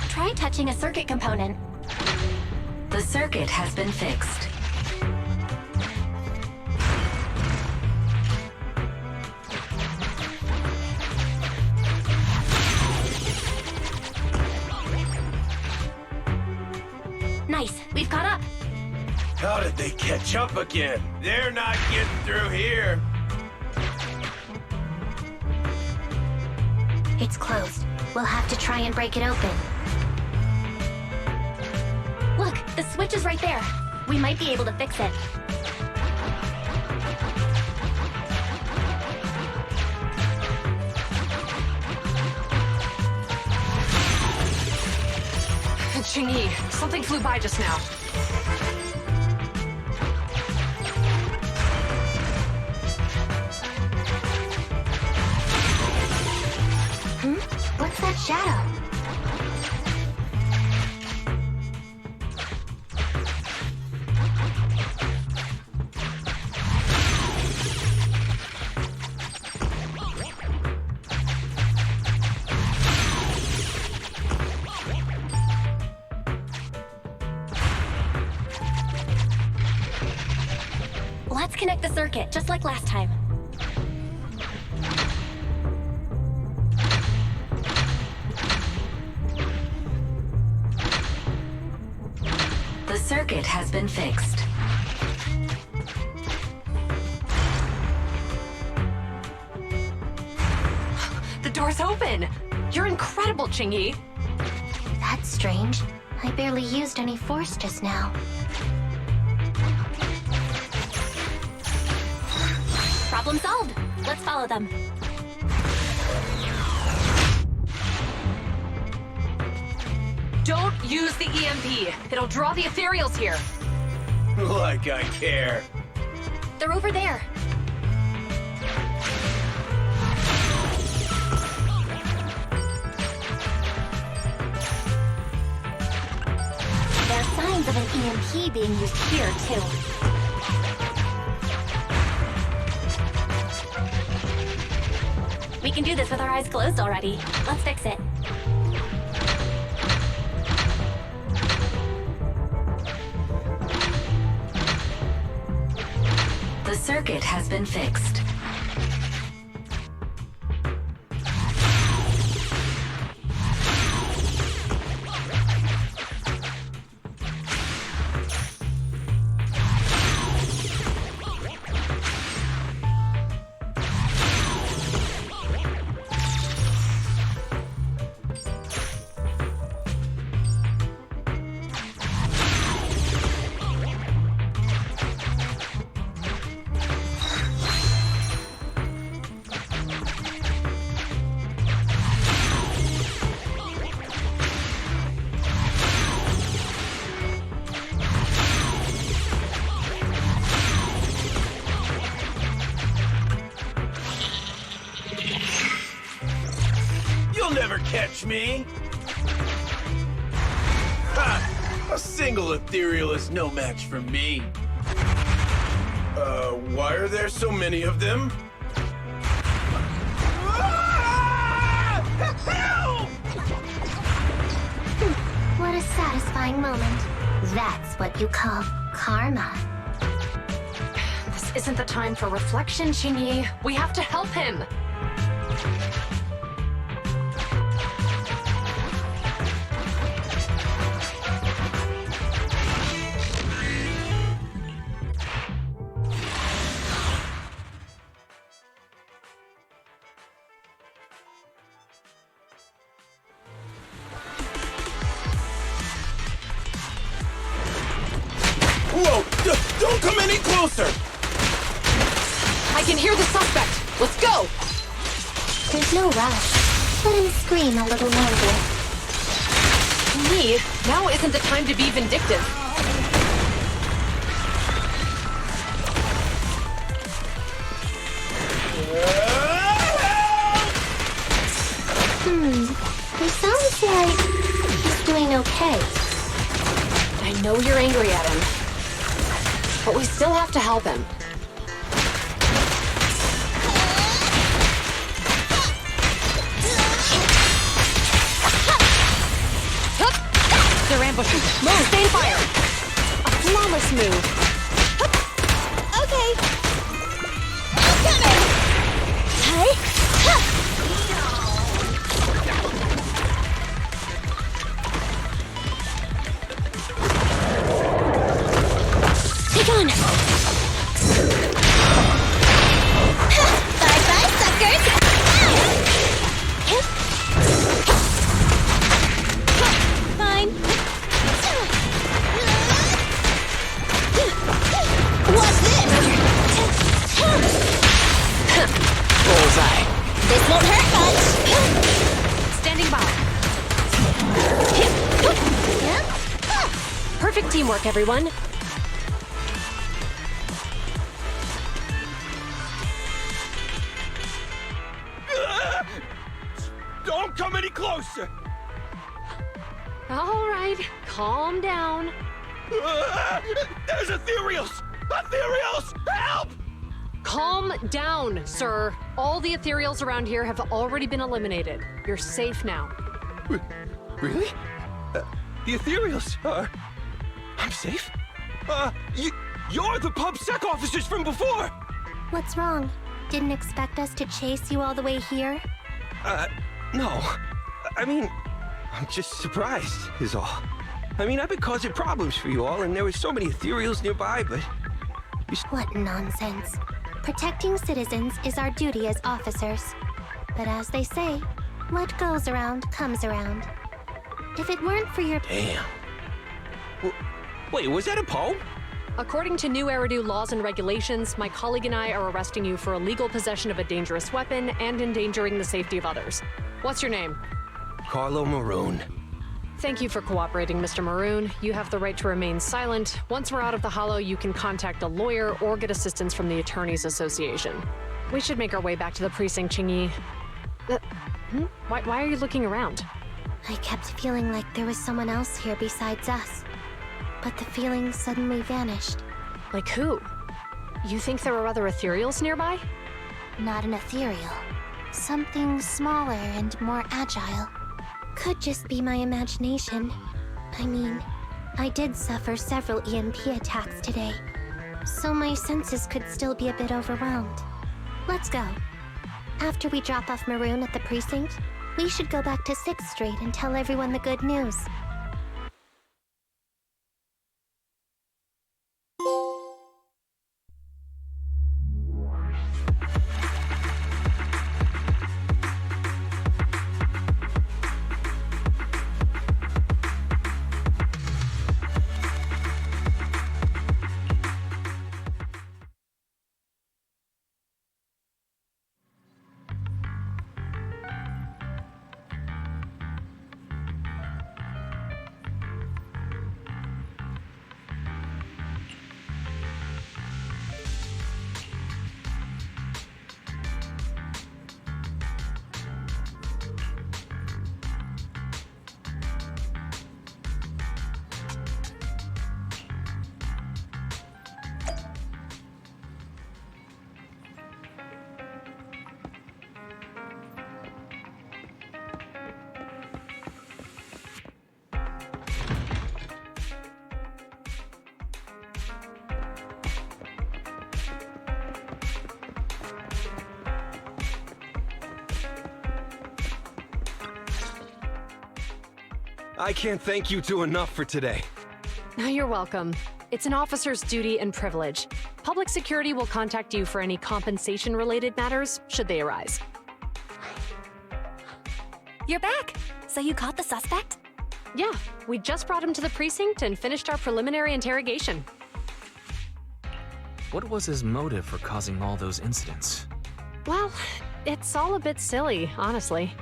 Try touching a circuit component. The circuit has been fixed. Nice, we've caught up. How did they catch up again? They're not getting through here. It's closed. We'll have to try and break it open. Look, the switch is right there. We might be able to fix it. Qingyi, something flew by just now. What's that shadow? Let's connect the circuit, just like last time. The circuit has been fixed. The door's open! You're incredible, Qingyi! That's strange. I barely used any force just now. Problem solved. Let's follow them. Don't use the EMP. It'll draw the ethereals here. Like I care. They're over there. There are signs of an EMP being used here, too. We can do this with our eyes closed already. Let's fix it. The circuit has been fixed. Catch me? Ha! A single ethereal is no match for me. Why are there so many of them? What a satisfying moment. That's what you call karma. This isn't the time for reflection, Qingyi. We have to help him. Whoa! Don't come any closer! I can hear the suspect! Let's go! There's no rush. Let him scream a little longer. Me? Now isn't the time to be vindictive. He sounds like he's doing okay. I know you're angry at him, but we still have to help him. They're ambushing. Move! Stay in fire! A flawless move. Okay. I'm coming! Hey! Take on! Bye-bye, suckers! Fine. Perfect teamwork, everyone. Don't come any closer! All right, calm down. There's ethereals! Ethereals! Help! Calm down, sir. All the ethereals around here have already been eliminated. You're safe now. Really? The ethereals are... I'm safe? You're the PubSec officers from before! What's wrong? Didn't expect us to chase you all the way here? No. I mean, I'm just surprised, is all. I mean, I've been causing problems for you all, and there were so many ethereals nearby, but... What nonsense. Protecting citizens is our duty as officers. But as they say, what goes around comes around. If it weren't for your... Damn. Wait, was that a poem? According to new Eridu laws and regulations, my colleague and I are arresting you for illegal possession of a dangerous weapon and endangering the safety of others. What's your name? Carlo Maroon. Thank you for cooperating, Mr. Maroon. You have the right to remain silent. Once we're out of the hollow, you can contact a lawyer or get assistance from the Attorneys Association. We should make our way back to the precinct, Qingyi. Why are you looking around? I kept feeling like there was someone else here besides us. But the feeling suddenly vanished. Like who? You think there are other ethereals nearby? Not an ethereal. Something smaller and more agile. Could just be my imagination. I mean, I did suffer several EMP attacks today, so my senses could still be a bit overwhelmed. Let's go. After we drop off Maroon at the precinct, we should go back to 6th Street and tell everyone the good news. I can't thank you two enough for today. You're welcome. It's an officer's duty and privilege. Public security will contact you for any compensation-related matters, should they arise. You're back! So you caught the suspect? Yeah, we just brought him to the precinct and finished our preliminary interrogation. What was his motive for causing all those incidents? Well, it's all a bit silly, honestly.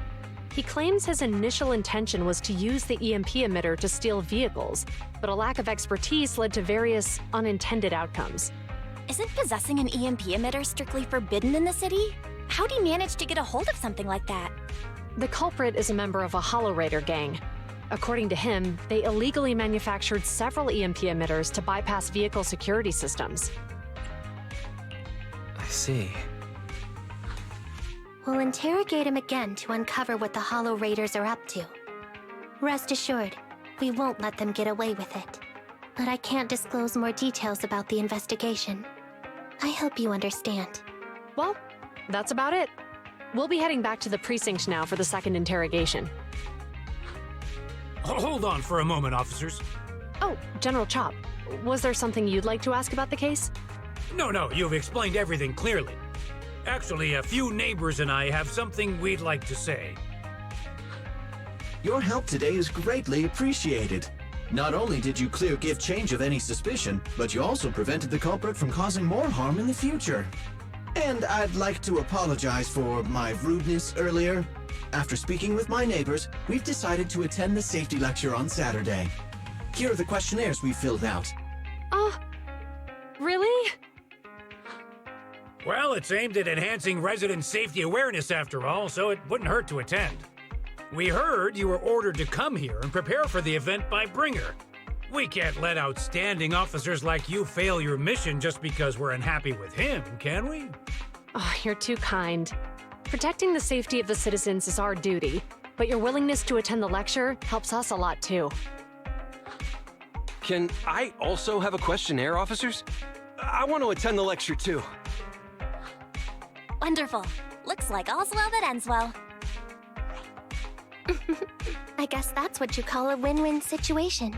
He claims his initial intention was to use the EMP emitter to steal vehicles, but a lack of expertise led to various unintended outcomes. Isn't possessing an EMP emitter strictly forbidden in the city? How'd he manage to get a hold of something like that? The culprit is a member of a Hollow Raider gang. According to him, they illegally manufactured several EMP emitters to bypass vehicle security systems. I see. We'll interrogate him again to uncover what the Hollow Raiders are up to. Rest assured, we won't let them get away with it. But I can't disclose more details about the investigation. I hope you understand. Well, that's about it. We'll be heading back to the precinct now for the second interrogation. Hold on for a moment, officers. Oh, General Chop, was there something you'd like to ask about the case? No, you've explained everything clearly. Actually, a few neighbors and I have something we'd like to say. Your help today is greatly appreciated. Not only did you clear Give Change of any suspicion, but you also prevented the culprit from causing more harm in the future. And I'd like to apologize for my rudeness earlier. After speaking with my neighbors, we've decided to attend the safety lecture on Saturday. Here are the questionnaires we filled out. Really? Well, it's aimed at enhancing resident safety awareness after all, so it wouldn't hurt to attend. We heard you were ordered to come here and prepare for the event by Bringer. We can't let outstanding officers like you fail your mission just because we're unhappy with him, can we? Oh, you're too kind. Protecting the safety of the citizens is our duty, but your willingness to attend the lecture helps us a lot too. Can I also have a questionnaire, officers? I want to attend the lecture too. Wonderful. Looks like all's well that ends well. I guess that's what you call a win-win situation.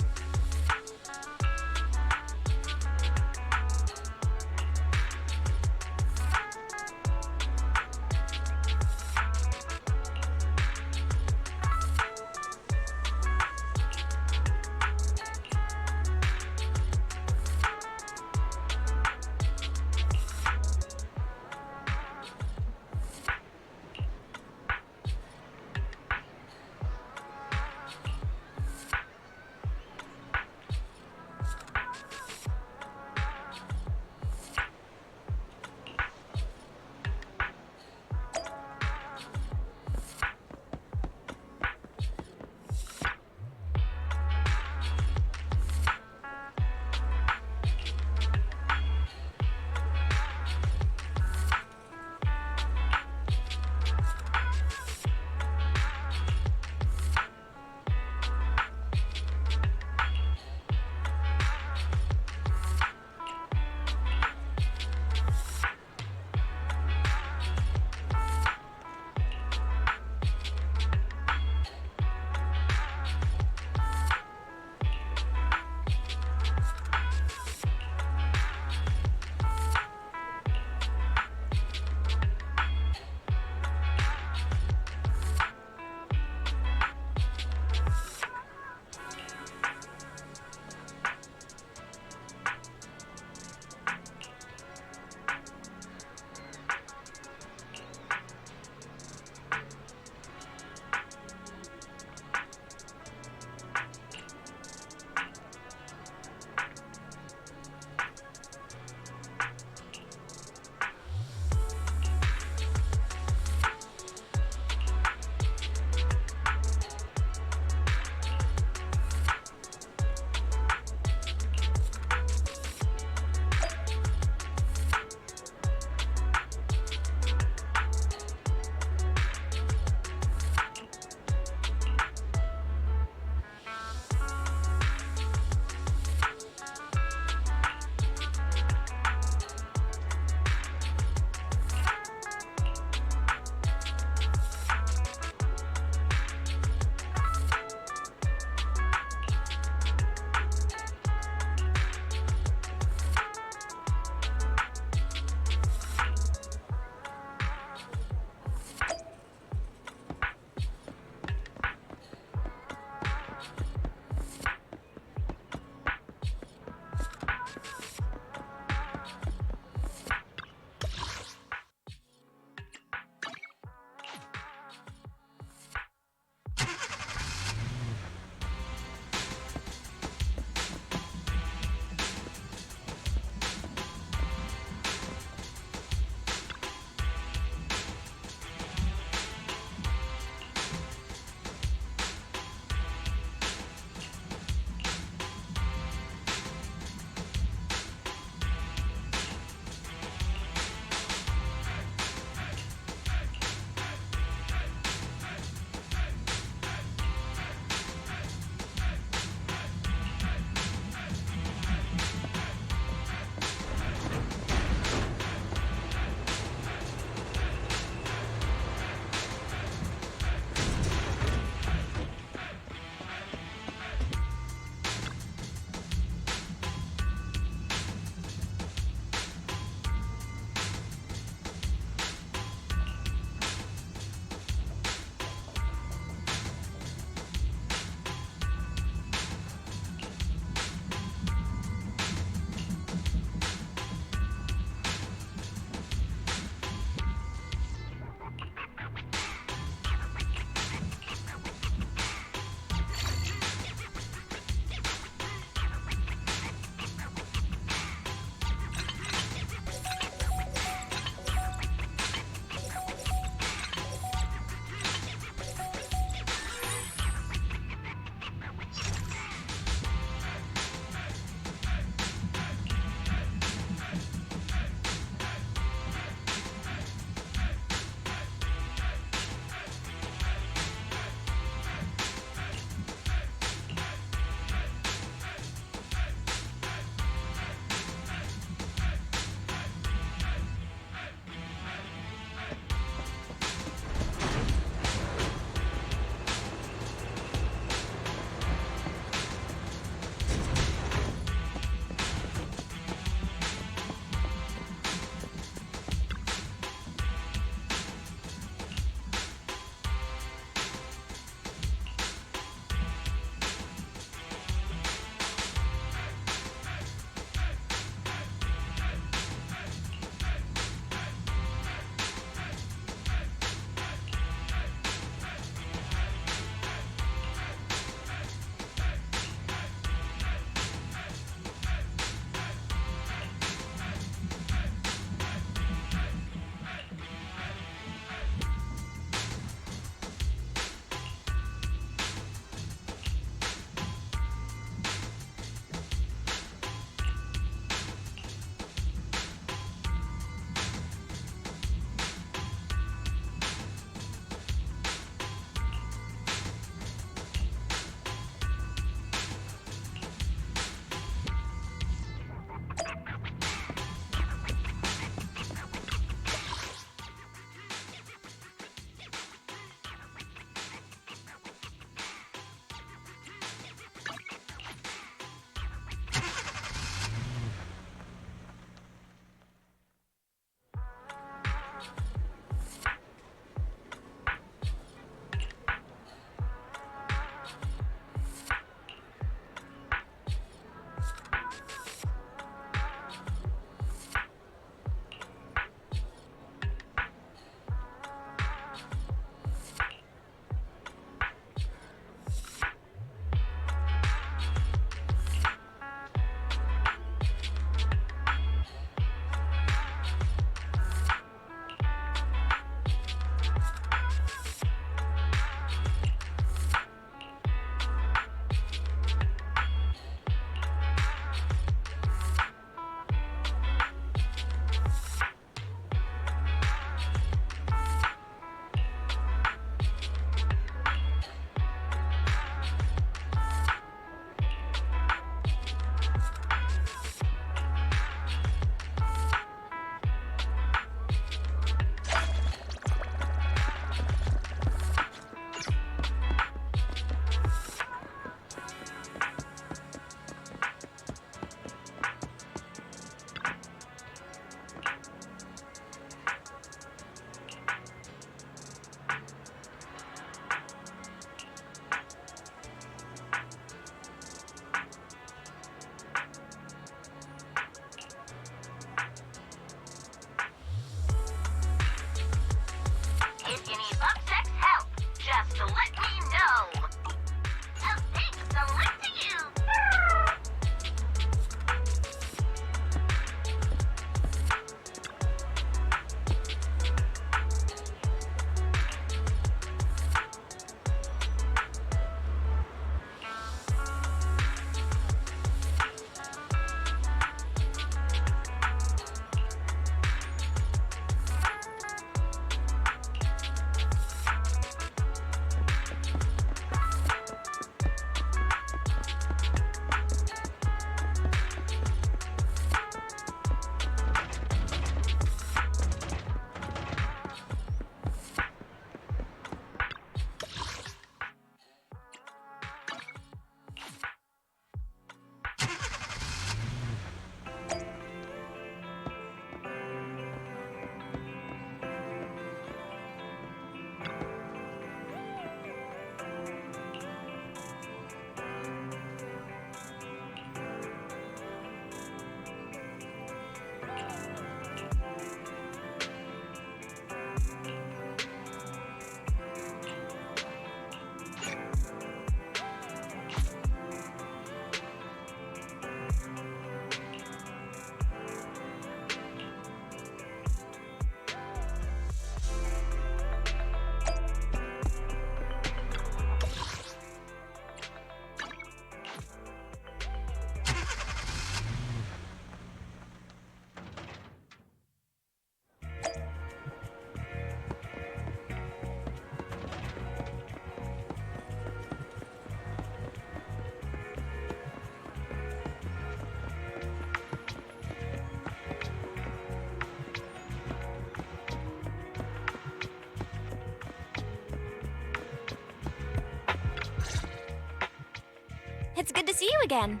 again.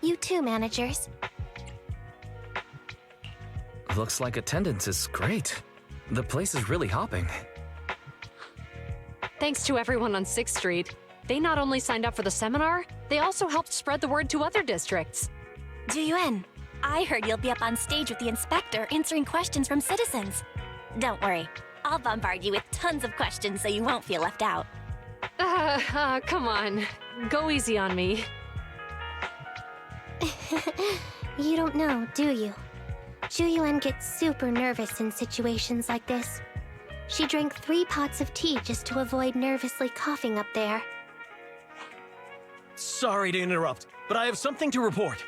You too, managers. Looks like attendance is great. The place is really hopping. Thanks to everyone on 6th Street. They not only signed up for the seminar, they also helped spread the word to other districts. Juyuan, I heard you'll be up on stage with the inspector answering questions from citizens. Don't worry, I'll bombard you with tons of questions so you won't feel left out. Come on. Go easy on me. You don't know, do you? Juyuan gets super nervous in situations like this. She drank 3 pots of tea just to avoid nervously coughing up there. Sorry to interrupt, but I have something to report.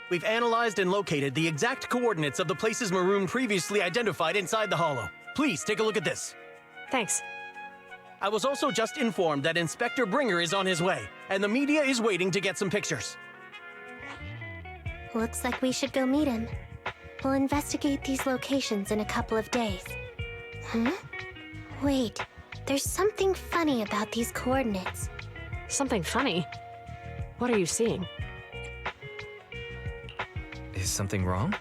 We've analyzed and located the exact coordinates of the places Maroon previously identified inside the hollow. Please take a look at this. Thanks. I was also just informed that Inspector Bringer is on his way, and the media is waiting to get some pictures. Looks like we should go meet him. We'll investigate these locations in a couple of days. Huh? Wait, there's something funny about these coordinates. Something funny? What are you seeing? Is something wrong?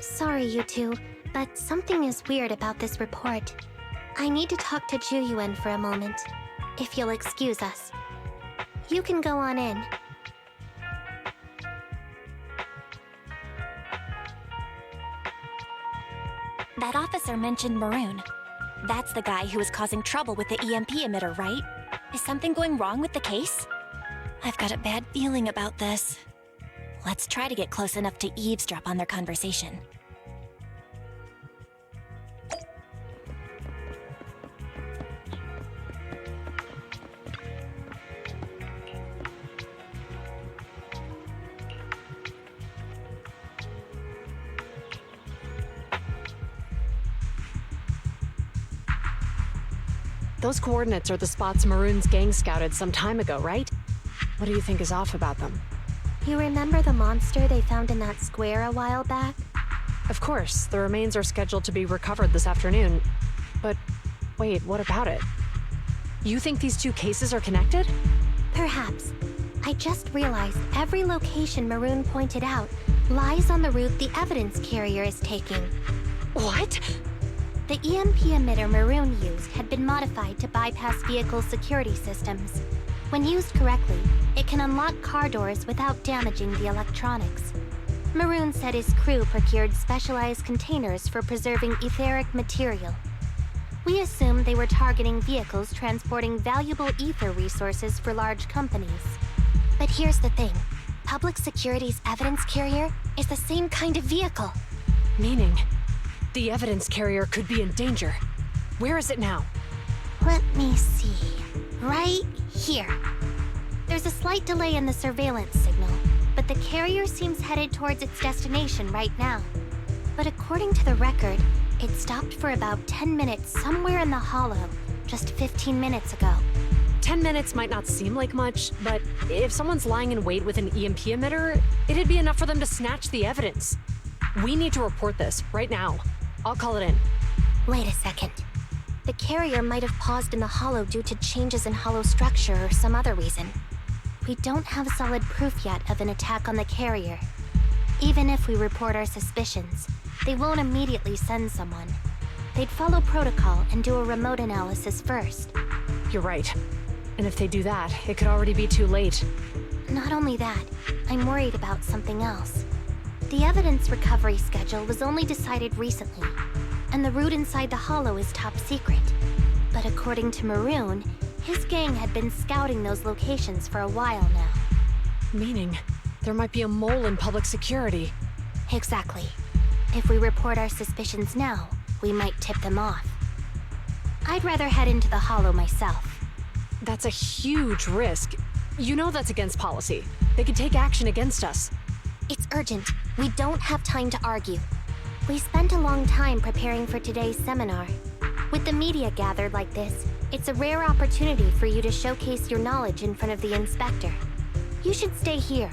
Sorry, you two, but something is weird about this report. I need to talk to Juyuan for a moment, if you'll excuse us. You can go on in. That officer mentioned Maroon. That's the guy who was causing trouble with the EMP emitter, right? Is something going wrong with the case? I've got a bad feeling about this. Let's try to get close enough to eavesdrop on their conversation. Those coordinates are the spots Maroon's gang scouted some time ago, right? What do you think is off about them? You remember the monster they found in that square a while back? Of course, the remains are scheduled to be recovered this afternoon. But wait, what about it? You think these two cases are connected? Perhaps. I just realized every location Maroon pointed out lies on the route the evidence carrier is taking. What? The EMP emitter Maroon used had been modified to bypass vehicle security systems. When used correctly, it can unlock car doors without damaging the electronics. Maroon said his crew procured specialized containers for preserving etheric material. We assumed they were targeting vehicles transporting valuable ether resources for large companies. But here's the thing. Public Security's evidence carrier is the same kind of vehicle. Meaning, the evidence carrier could be in danger. Where is it now? Let me see. Right here. There's a slight delay in the surveillance signal, but the carrier seems headed towards its destination right now. But according to the record, it stopped for about 10 minutes somewhere in the hollow, just 15 minutes ago. 10 minutes might not seem like much, but if someone's lying in wait with an EMP emitter, it'd be enough for them to snatch the evidence. We need to report this right now. I'll call it in. Wait a second. The carrier might have paused in the hollow due to changes in hollow structure or some other reason. We don't have solid proof yet of an attack on the carrier. Even if we report our suspicions, they won't immediately send someone. They'd follow protocol and do a remote analysis first. You're right. And if they do that, it could already be too late. Not only that, I'm worried about something else. The evidence recovery schedule was only decided recently, and the route inside the hollow is top secret. But according to Maroon, his gang had been scouting those locations for a while now. Meaning, there might be a mole in public security. Exactly. If we report our suspicions now, we might tip them off. I'd rather head into the hollow myself. That's a huge risk. You know that's against policy. They could take action against us. It's urgent. We don't have time to argue. We spent a long time preparing for today's seminar. With the media gathered like this, it's a rare opportunity for you to showcase your knowledge in front of the inspector. You should stay here.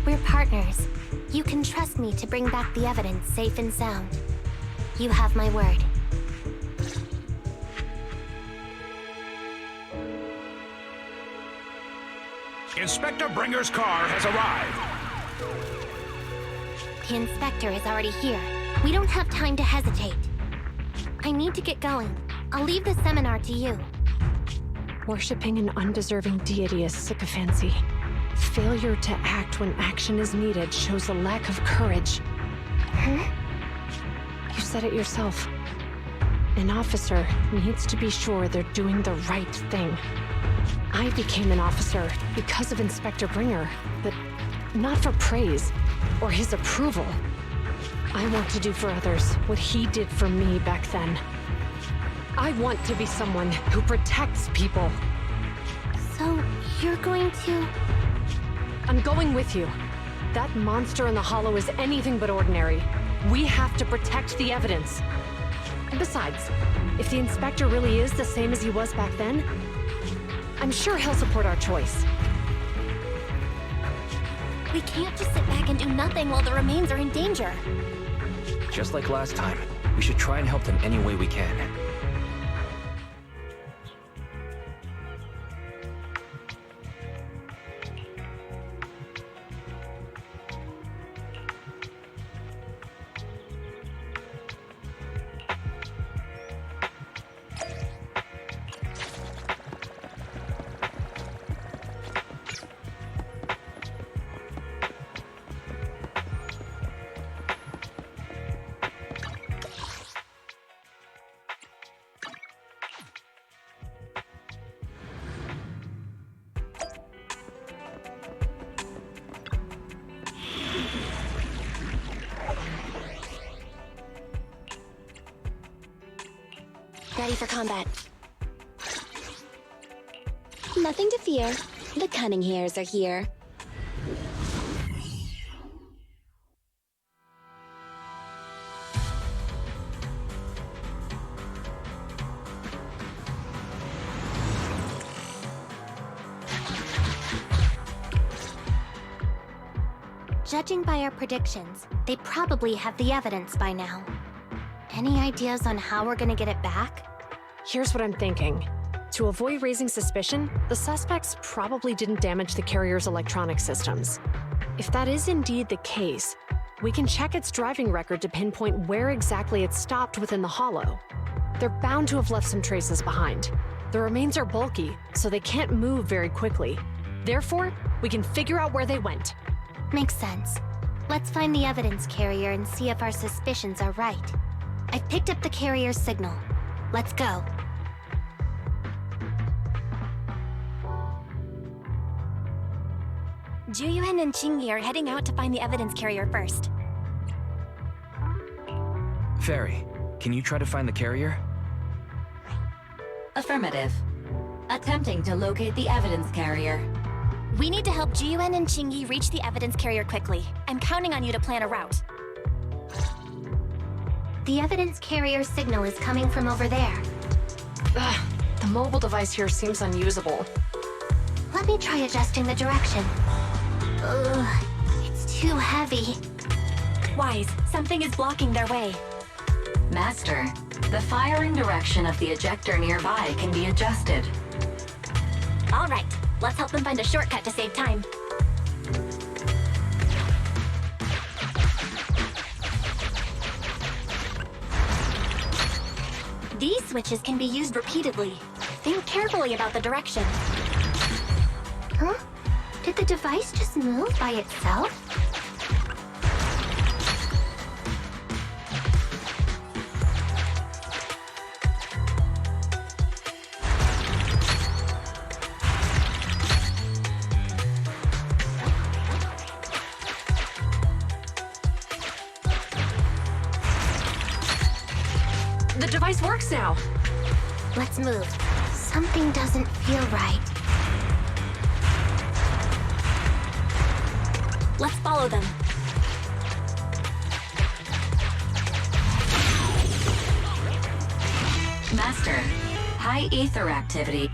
We're partners. You can trust me to bring back the evidence safe and sound. You have my word. Inspector Bringer's car has arrived. The inspector is already here. We don't have time to hesitate. I need to get going. I'll leave the seminar to you. Worshipping an undeserving deity is sycophancy. Failure to act when action is needed shows a lack of courage. Huh? You said it yourself. An officer needs to be sure they're doing the right thing. I became an officer because of Inspector Bringer, but not for praise or his approval. I want to do for others what he did for me back then. I want to be someone who protects people. So, you're going to... I'm going with you. That monster in the hollow is anything but ordinary. We have to protect the evidence. And besides, if the inspector really is the same as he was back then, I'm sure he'll support our choice. We can't just sit back and do nothing while the remains are in danger. Just like last time, we should try and help them any way we can. Ready for combat. Nothing to fear. The cunning hairs are here. Judging by our predictions, they probably have the evidence by now. Any ideas on how we're gonna get it back? Here's what I'm thinking. To avoid raising suspicion, the suspects probably didn't damage the carrier's electronic systems. If that is indeed the case, we can check its driving record to pinpoint where exactly it stopped within the hollow. They're bound to have left some traces behind. The remains are bulky, so they can't move very quickly. Therefore, we can figure out where they went. Makes sense. Let's find the evidence carrier and see if our suspicions are right. I've picked up the carrier's signal. Let's go. Juyuan and Qingyi are heading out to find the evidence carrier first. Fairy, can you try to find the carrier? Affirmative. Attempting to locate the evidence carrier. We need to help Juyuan and Qingyi reach the evidence carrier quickly. I'm counting on you to plan a route. The evidence carrier signal is coming from over there. Ugh, the mobile device here seems unusable. Let me try adjusting the direction. Ugh, it's too heavy. Wise, something is blocking their way. Master, the firing direction of the ejector nearby can be adjusted. All right, let's help them find a shortcut to save time. These switches can be used repeatedly. Think carefully about the direction. Huh? Did the device just move by itself? The device works now. Let's move. Something doesn't feel right. Let's follow them. Master, high ether activity.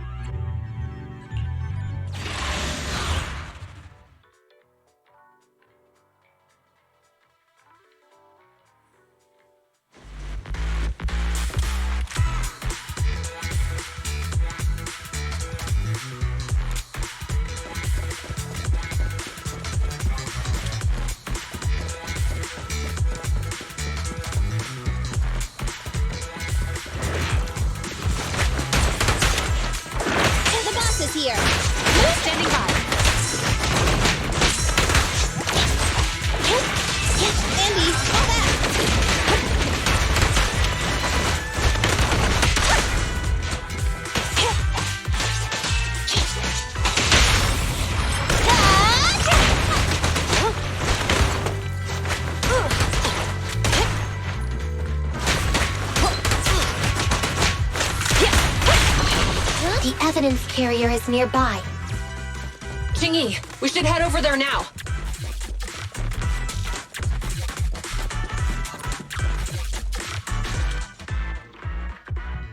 here. Standing by. Andy, fall back! The evidence carrier is nearby. Jingyi, we should head over there now.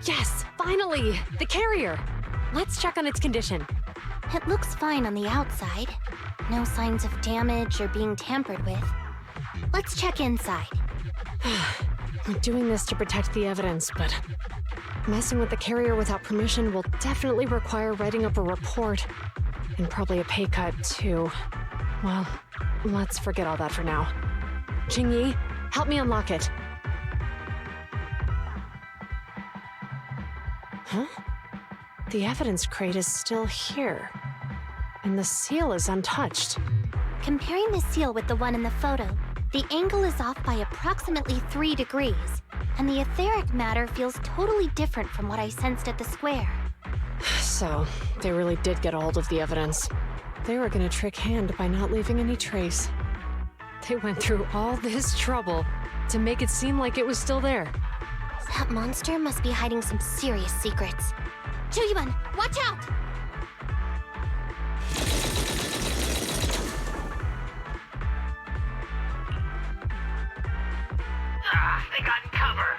Yes, finally! The carrier! Let's check on its condition. It looks fine on the outside. No signs of damage or being tampered with. Let's check inside. We're doing this to protect the evidence, but messing with the carrier without permission will definitely require writing up a report. And probably a pay cut, too. Well, let's forget all that for now. Jingyi, help me unlock it. Huh? The evidence crate is still here. And the seal is untouched. Comparing the seal with the one in the photo, the angle is off by approximately 3 degrees, and the etheric matter feels totally different from what I sensed at the square. So, they really did get a hold of the evidence. They were gonna trick Hand by not leaving any trace. They went through all this trouble to make it seem like it was still there. That monster must be hiding some serious secrets. Juyun, watch out! They got cover.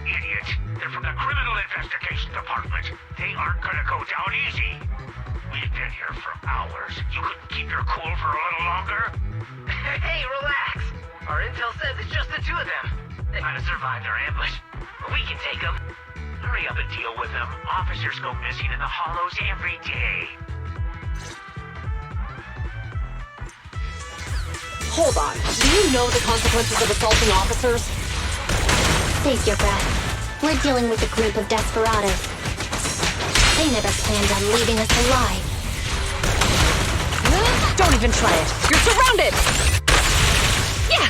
Idiot. They're from the Criminal Investigation Department. They aren't gonna go down easy. We've been here for hours. You couldn't keep your cool for a little longer? Hey, relax. Our intel says it's just the two of them. They might have survived our ambush, but we can take them. Hurry up and deal with them. Officers go missing in the hollows every day. Hold on. Do you know the consequences of assaulting officers? Save your breath. We're dealing with a group of desperados. They never planned on leaving us alive. Don't even try it. You're surrounded! Yeah!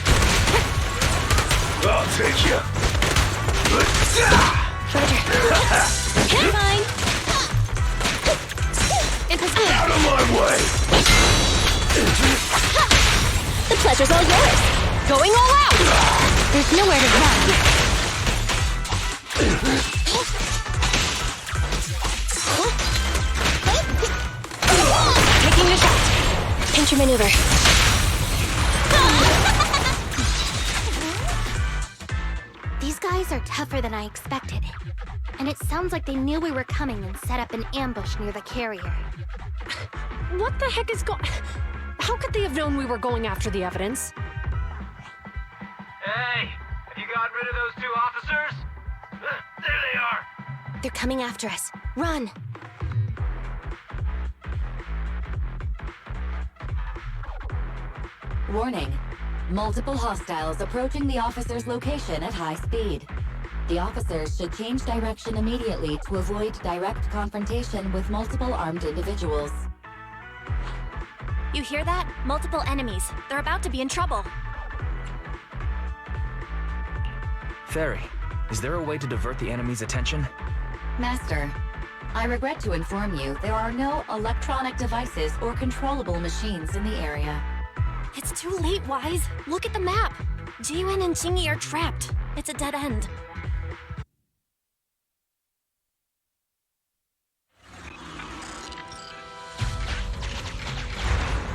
I'll take you. Roger. Fine. Out of my way! The pleasure's all yours. Going all out! There's nowhere to run. Taking a shot. Pincher maneuver. These guys are tougher than I expected. And it sounds like they knew we were coming and set up an ambush near the carrier. What the heck is going... How could they have known we were going after the evidence? Hey, have you gotten rid of those two officers? There they are! They're coming after us. Run! Warning. Multiple hostiles approaching the officer's location at high speed. The officers should change direction immediately to avoid direct confrontation with multiple armed individuals. You hear that? Multiple enemies. They're about to be in trouble. Fairy, is there a way to divert the enemy's attention? Master, I regret to inform you there are no electronic devices or controllable machines in the area. It's too late, Wise. Look at the map. Jiyuan and Jingyi are trapped. It's a dead end.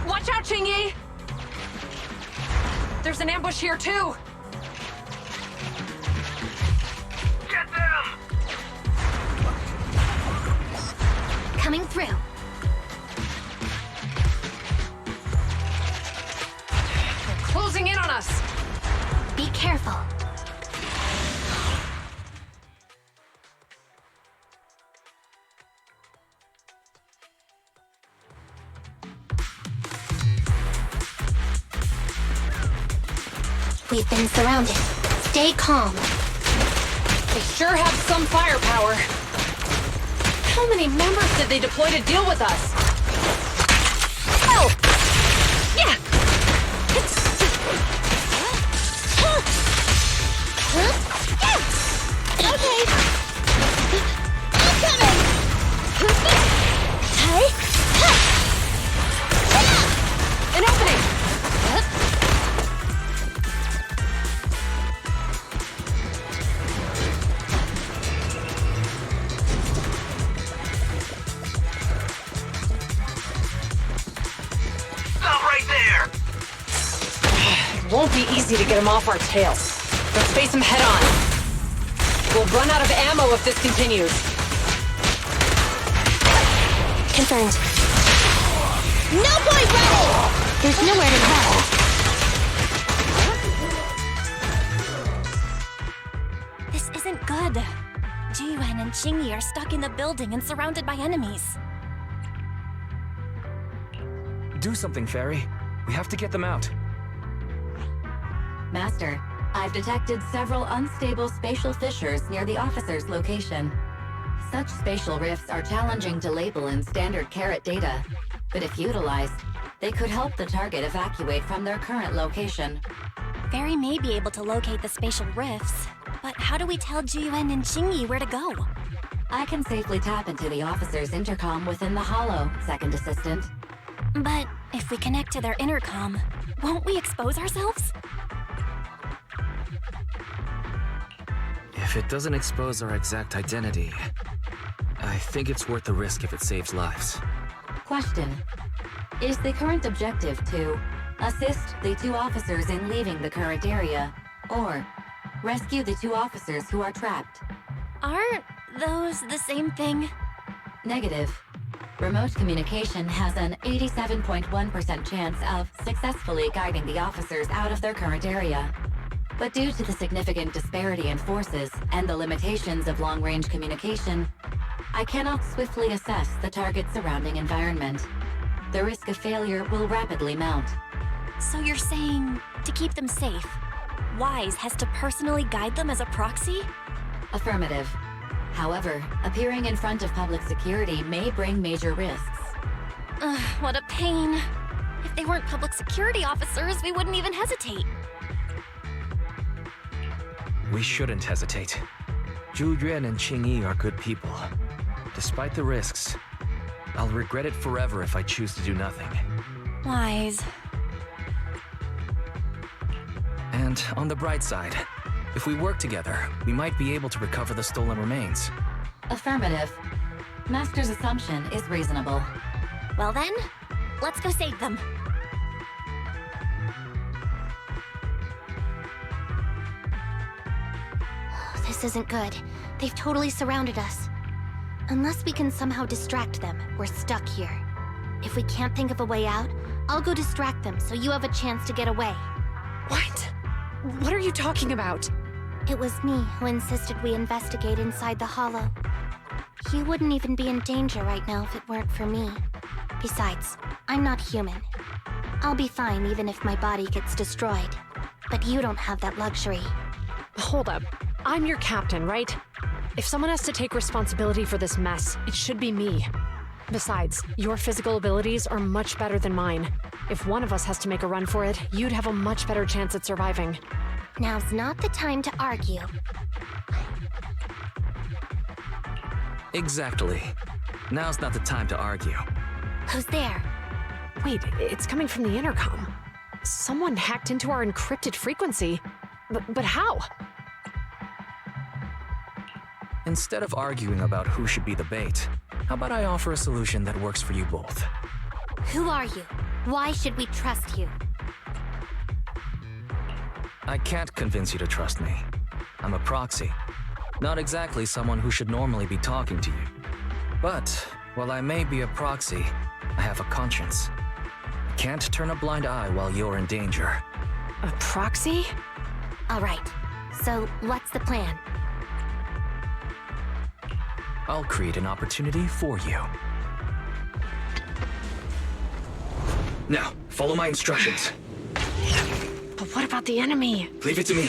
Watch out, Jingyi! There's an ambush here, too! Get them! Coming through. They're closing in on us! Be careful. We've been surrounded. Stay calm. They sure have some firepower. How many members did they deploy to deal with us? Oh! Yeah! Okay. I'm coming! Hey! An opening! Stop right there! It won't be easy to get him off our tail. Let's face him head on. We'll run out of ammo if this continues. Confirmed. No point running! There's nowhere to go. This isn't good. Jiyuan and Qingyi are stuck in the building and surrounded by enemies. Do something, Fairy. We have to get them out. Master, I've detected several unstable spatial fissures near the officer's location. Such spatial rifts are challenging to label in standard carrot data, but if utilized, they could help the target evacuate from their current location. Fairy may be able to locate the spatial rifts, but how do we tell Jiyuan and Qingyi where to go? I can safely tap into the officer's intercom within the hollow, Second Assistant. But if we connect to their intercom, won't we expose ourselves? If it doesn't expose our exact identity, I think it's worth the risk if it saves lives. Question. Is the current objective to assist the two officers in leaving the current area, or rescue the two officers who are trapped? Aren't those the same thing? Negative. Remote communication has an 87.1% chance of successfully guiding the officers out of their current area. But due to the significant disparity in forces and the limitations of long-range communication, I cannot swiftly assess the target's surrounding environment. The risk of failure will rapidly mount. So you're saying, to keep them safe, Wise has to personally guide them as a proxy? Affirmative. However, appearing in front of public security may bring major risks. Ugh, what a pain. If they weren't public security officers, we wouldn't even hesitate. We shouldn't hesitate. Zhu Yuan and Qingyi are good people. Despite the risks, I'll regret it forever if I choose to do nothing. Wise. And on the bright side, if we work together, we might be able to recover the stolen remains. Affirmative. Master's assumption is reasonable. Well then, let's go save them. This isn't good. They've totally surrounded us. Unless we can somehow distract them, we're stuck here. If we can't think of a way out, I'll go distract them so you have a chance to get away. What? What are you talking about? It was me who insisted we investigate inside the hollow. You wouldn't even be in danger right now if it weren't for me. Besides, I'm not human. I'll be fine even if my body gets destroyed. But you don't have that luxury. Hold up. I'm your captain, right? If someone has to take responsibility for this mess, it should be me. Besides, your physical abilities are much better than mine. If one of us has to make a run for it, you'd have a much better chance at surviving. Now's not the time to argue. Exactly. Now's not the time to argue. Who's there? Wait, it's coming from the intercom. Someone hacked into our encrypted frequency. But how? Instead of arguing about who should be the bait, how about I offer a solution that works for you both? Who are you? Why should we trust you? I can't convince you to trust me. I'm a proxy. Not exactly someone who should normally be talking to you. But, while I may be a proxy, I have a conscience. I can't turn a blind eye while you're in danger. A proxy? All right. So, what's the plan? I'll create an opportunity for you. Now, follow my instructions. But what about the enemy? Leave it to me.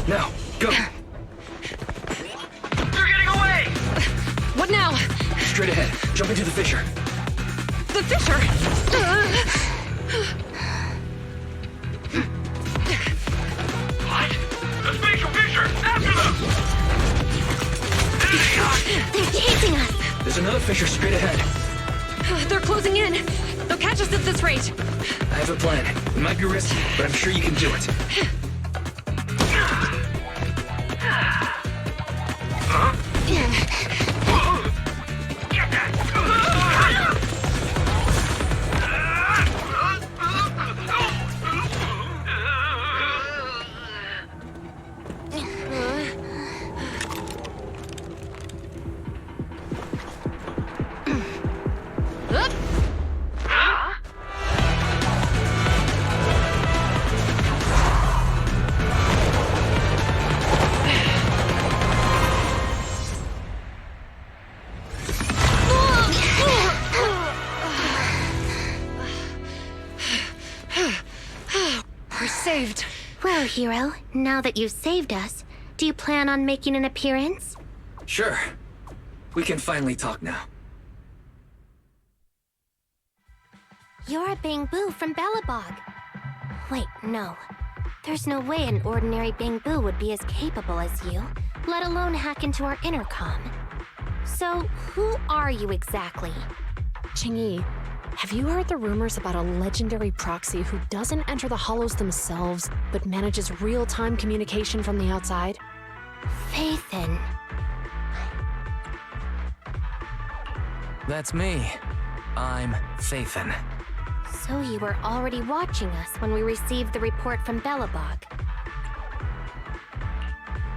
Now, go! They're getting away! straight ahead. Jump into the fissure. The fissure? What? The spatial fissure! After them! They're chasing us! There's another fissure straight ahead. They're closing in. They'll catch us at this rate. I have a plan. It might be risky, but I'm sure you can do it. Saved. Well, hero, now that you've saved us, do you plan on making an appearance? Sure. We can finally talk now. You're a Bangbu from Belobog. Wait, no. There's no way an ordinary Bangbu would be as capable as you, let alone hack into our intercom. So, who are you exactly? Qingyi, have you heard the rumors about a legendary proxy who doesn't enter the hollows themselves, but manages real-time communication from the outside? Phaethon. That's me. I'm Phaethon. So you were already watching us when we received the report from Belobog.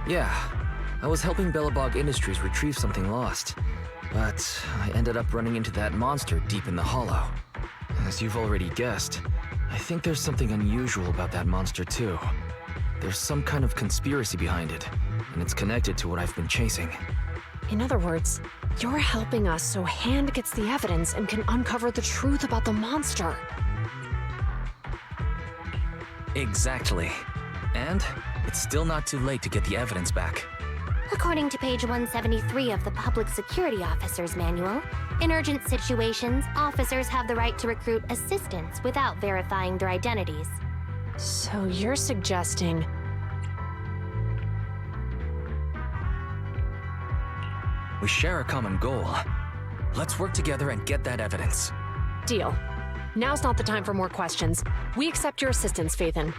Yeah. I was helping Belobog Industries retrieve something lost. But I ended up running into that monster deep in the hollow. As you've already guessed, I think there's something unusual about that monster too. There's some kind of conspiracy behind it, and it's connected to what I've been chasing. In other words, you're helping us so Hand gets the evidence and can uncover the truth about the monster. Exactly. And it's still not too late to get the evidence back. According to page 173 of the Public Security Officer's Manual, in urgent situations, officers have the right to recruit assistants without verifying their identities. So you're suggesting... We share a common goal. Let's work together and get that evidence. Deal. Now's not the time for more questions. We accept your assistance, Phaethon.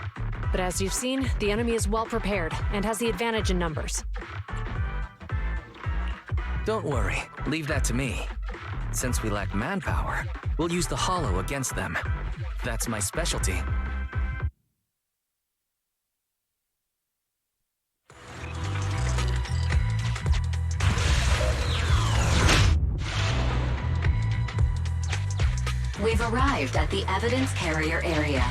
But as you've seen, the enemy is well prepared and has the advantage in numbers. Don't worry, leave that to me. Since we lack manpower, we'll use the hollow against them. That's my specialty. We've arrived at the evidence carrier area.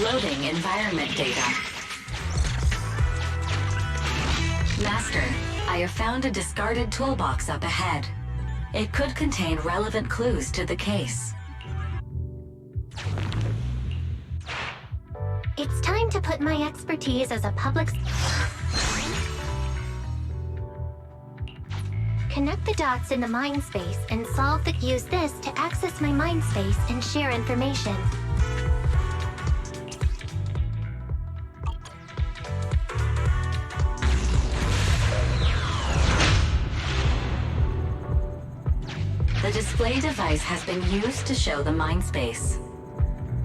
Loading environment data. Master, I have found a discarded toolbox up ahead. It could contain relevant clues to the case. It's time to put my expertise as a public... Connect the dots in the mind space and solve that use this to access my mind space and share information. The display device has been used to show the mind space.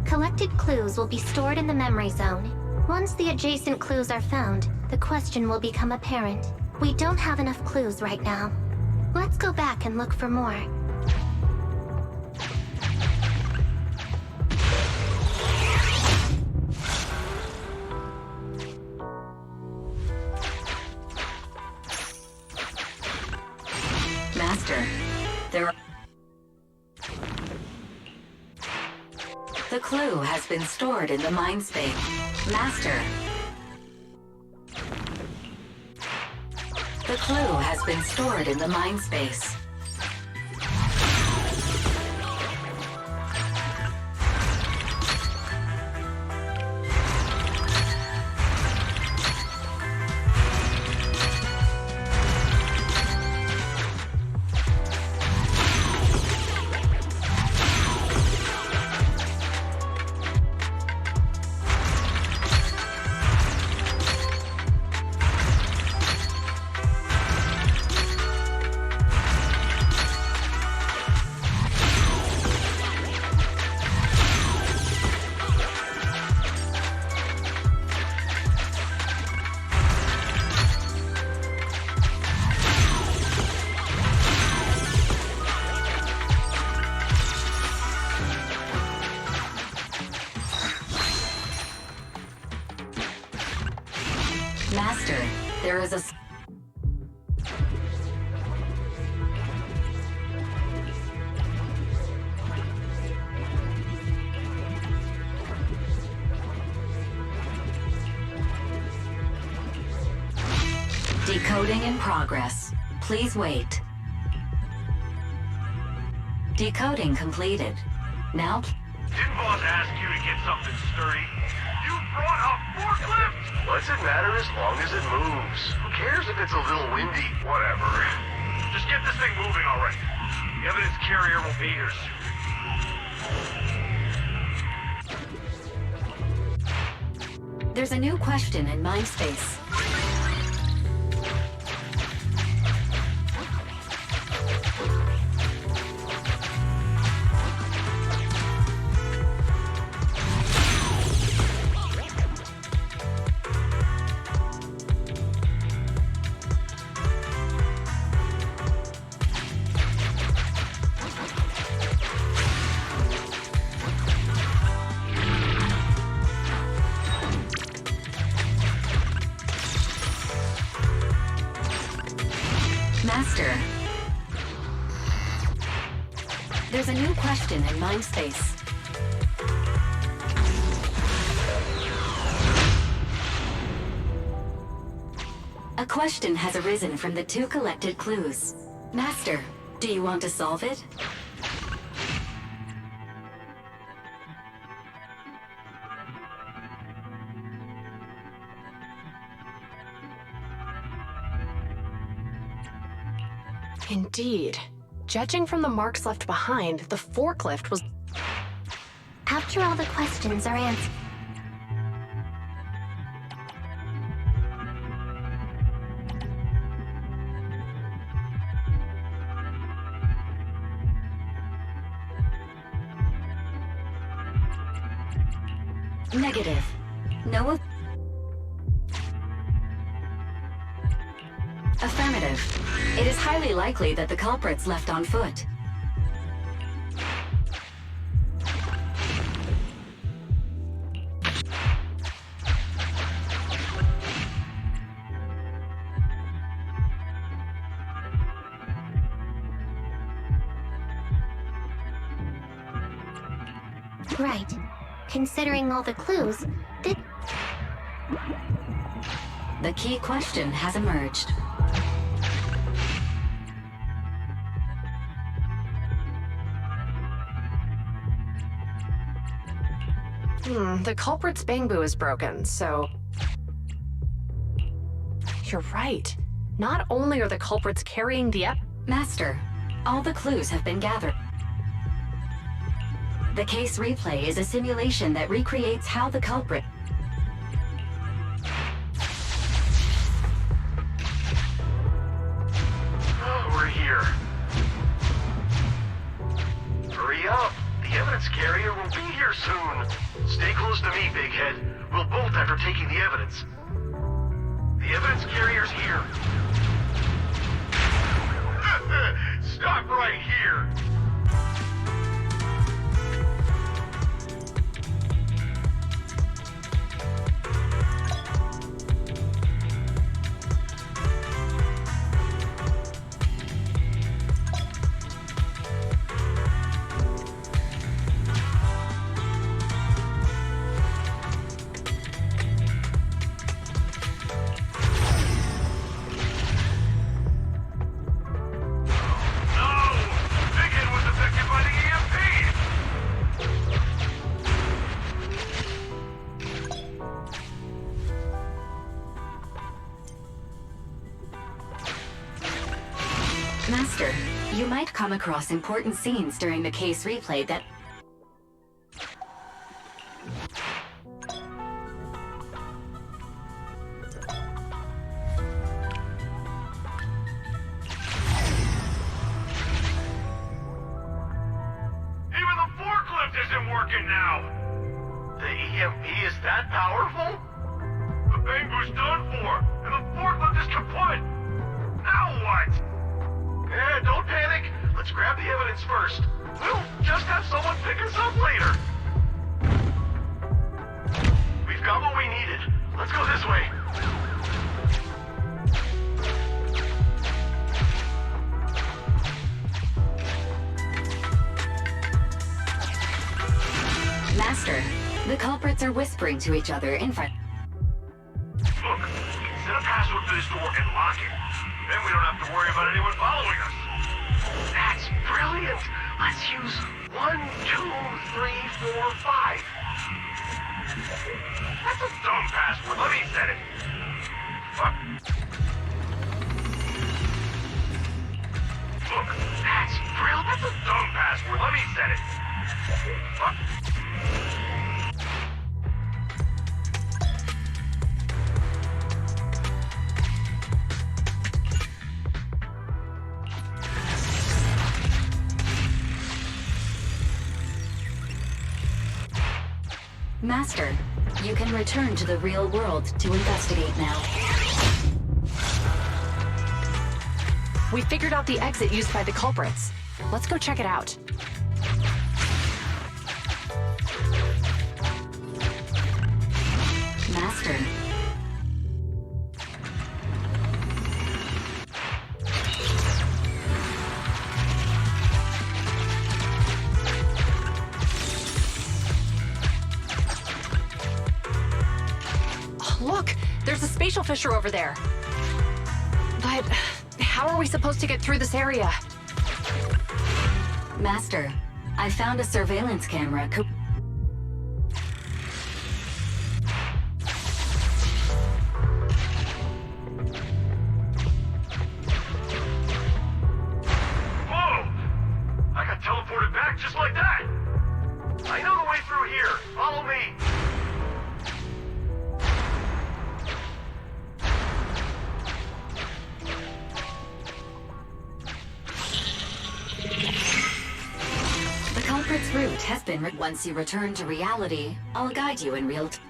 Collected clues will be stored in the memory zone. Once the adjacent clues are found, the question will become apparent. We don't have enough clues right now. Let's go back and look for more. Master, there are... The clue has been stored in the mind space. Master. The clue has been stored in the mind space. There is a... Decoding in progress. Please wait. Decoding completed. Now... Didn't boss ask you to get something sturdy? You brought a forklift? What's it matter as long as it moves? Who cares if it's a little windy? Whatever. Just get this thing moving already. The evidence carrier will be here soon. There's a new question in MindSpace. Master. There's a new question in MindSpace. A question has arisen from the 2 collected clues. Master, do you want to solve it? Indeed. Judging from the marks left behind, the forklift was... After all the questions are answered. Negative. No. Affirmative. It is highly likely that the culprits left on foot. Right. Considering all the clues, The key question has emerged. The culprit's bamboo is broken, so... You're right. Not only are the culprits carrying the Master, all the clues have been gathered. The case replay is a simulation that recreates how the culprit... Oh, we're here. Hurry up! The evidence carrier will be here soon. Stay close to me, big head. We'll bolt after taking the evidence. The evidence carrier's here. Stop right here! Master, you might come across important scenes during the case replay that... Even the forklift isn't working now! The EMP is that powerful? The bamboo's done for, and the forklift is kaput! Now what? Yeah, don't panic. Let's grab the evidence first. We'll just have someone pick us up later. We've got what we needed. Let's go this way. Master, the culprits are whispering to each other in front. Look, set a password for this door and lock it. Then we don't have to worry about anyone following us. That's brilliant. Let's use 1, 2, 3, 4, 5. That's a dumb password. Let me set it. Fuck. Look, that's brilliant. That's a dumb password. Let me set it. Fuck. Master, you can return to the real world to investigate now. We figured out the exit used by the culprits. Let's go check it out. Master. Look, there's a spatial fissure over there. But how are we supposed to get through this area? Master, I found a surveillance camera. Whoa! I got teleported back just like that. I know the way through here. Follow me. The culprit's route has been once you return to reality, I'll guide you in real time.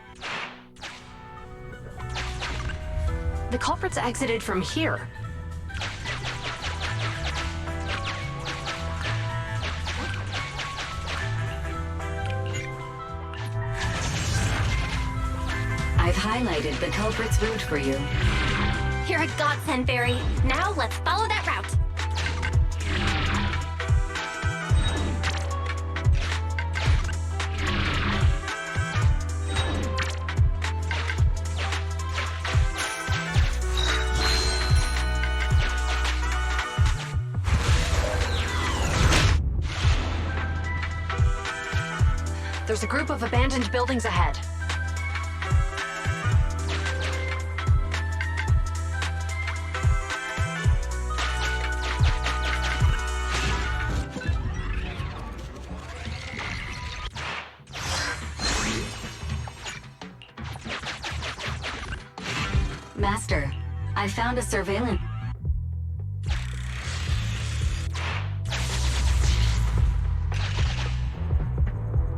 The culprits exited from here. I've highlighted the culprit's route for you. You're a godsend, Barry. Now let's follow that route. There's a group of abandoned buildings ahead. Master, I found a surveillance...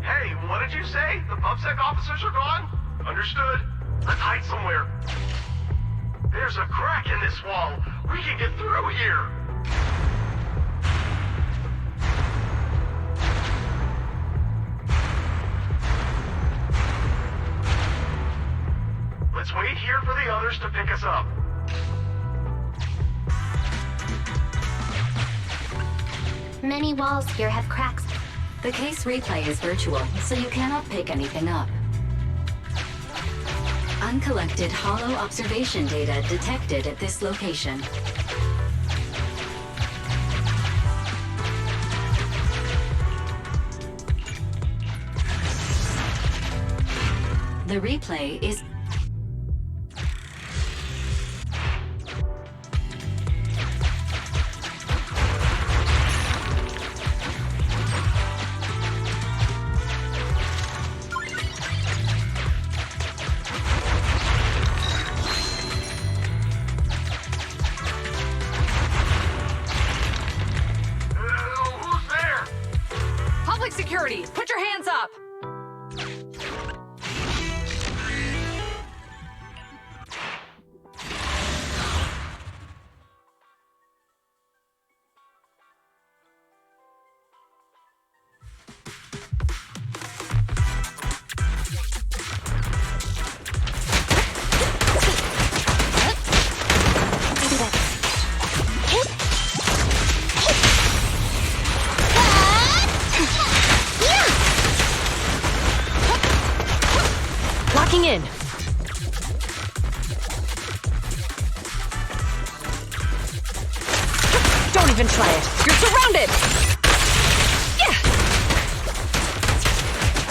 Hey, what did you say? The PubSec officers are gone? Understood. Let's hide somewhere. There's a crack in this wall. We can get through here. Let's wait here for the others to pick us up. Many walls here have cracks. The case replay is virtual, so you cannot pick anything up. Uncollected hollow observation data detected at this location. The replay is... Who's there? Public security, put your hands up! Moving in. Don't even try it. You're surrounded! Yeah!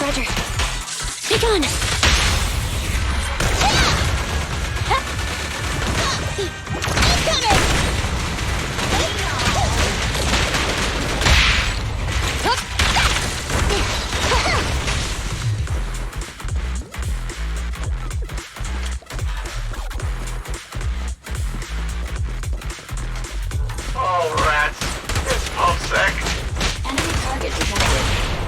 Roger. Be gone! Oh, rats. It's PubSec. Enemy target detected.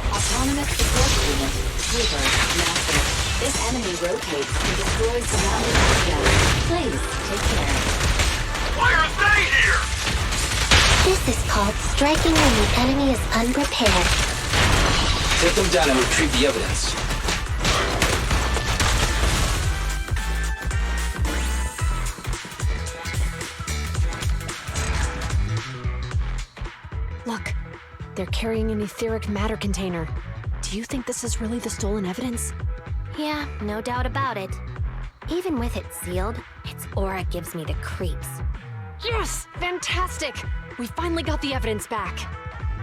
Autonomous support unit. Sweeper. Master. This enemy rotates and destroys surrounding systems. Please, take care. Why are they here? This is called striking when the enemy is unprepared. Take them down and retrieve the evidence. Look, they're carrying an etheric matter container. Do you think this is really the stolen evidence? Yeah, no doubt about it. Even with it sealed, its aura gives me the creeps. Yes! Fantastic! We finally got the evidence back.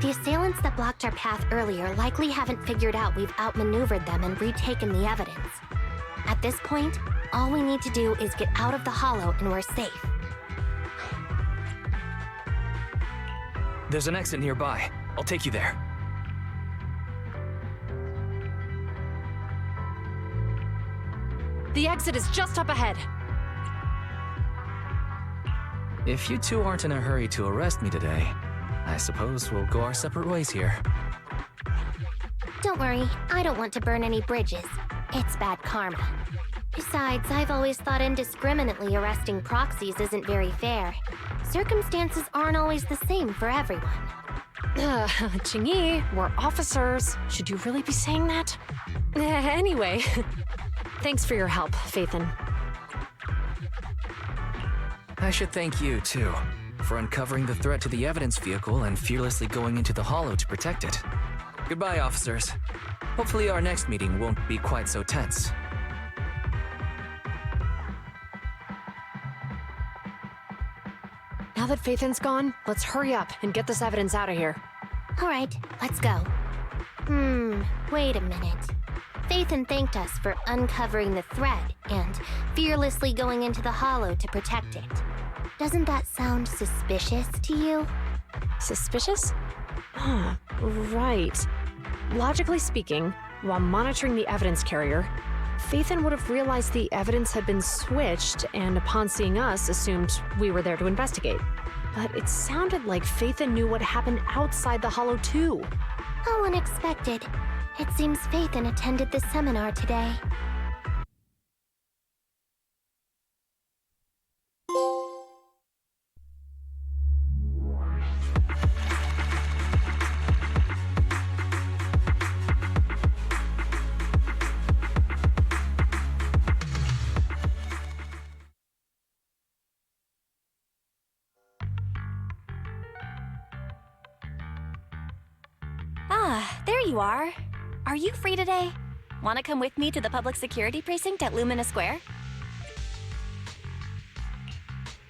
The assailants that blocked our path earlier likely haven't figured out we've outmaneuvered them and retaken the evidence. At this point, all we need to do is get out of the hollow and we're safe. There's an exit nearby. I'll take you there. The exit is just up ahead. If you two aren't in a hurry to arrest me today, I suppose we'll go our separate ways here. Don't worry, I don't want to burn any bridges. It's bad karma. Besides, I've always thought indiscriminately arresting proxies isn't very fair. Circumstances aren't always the same for everyone. Qingyi, we're officers. Should you really be saying that? Anyway, thanks for your help, Phaethon. I should thank you, too, for uncovering the threat to the evidence vehicle and fearlessly going into the hollow to protect it. Goodbye, officers. Hopefully our next meeting won't be quite so tense. Now that Phaethon's gone, let's hurry up and get this evidence out of here. All right, let's go. Wait a minute. Phaethon thanked us for uncovering the thread and fearlessly going into the hollow to protect it. Doesn't that sound suspicious to you? Suspicious? Right. Logically speaking, while monitoring the evidence carrier, Phaethon would have realized the evidence had been switched and upon seeing us assumed we were there to investigate. But it sounded like Phaethon knew what happened outside the hollow too. How unexpected. It seems Phaethon attended the seminar today. There you are. Are you free today? Want to come with me to the public security precinct at Lumina Square?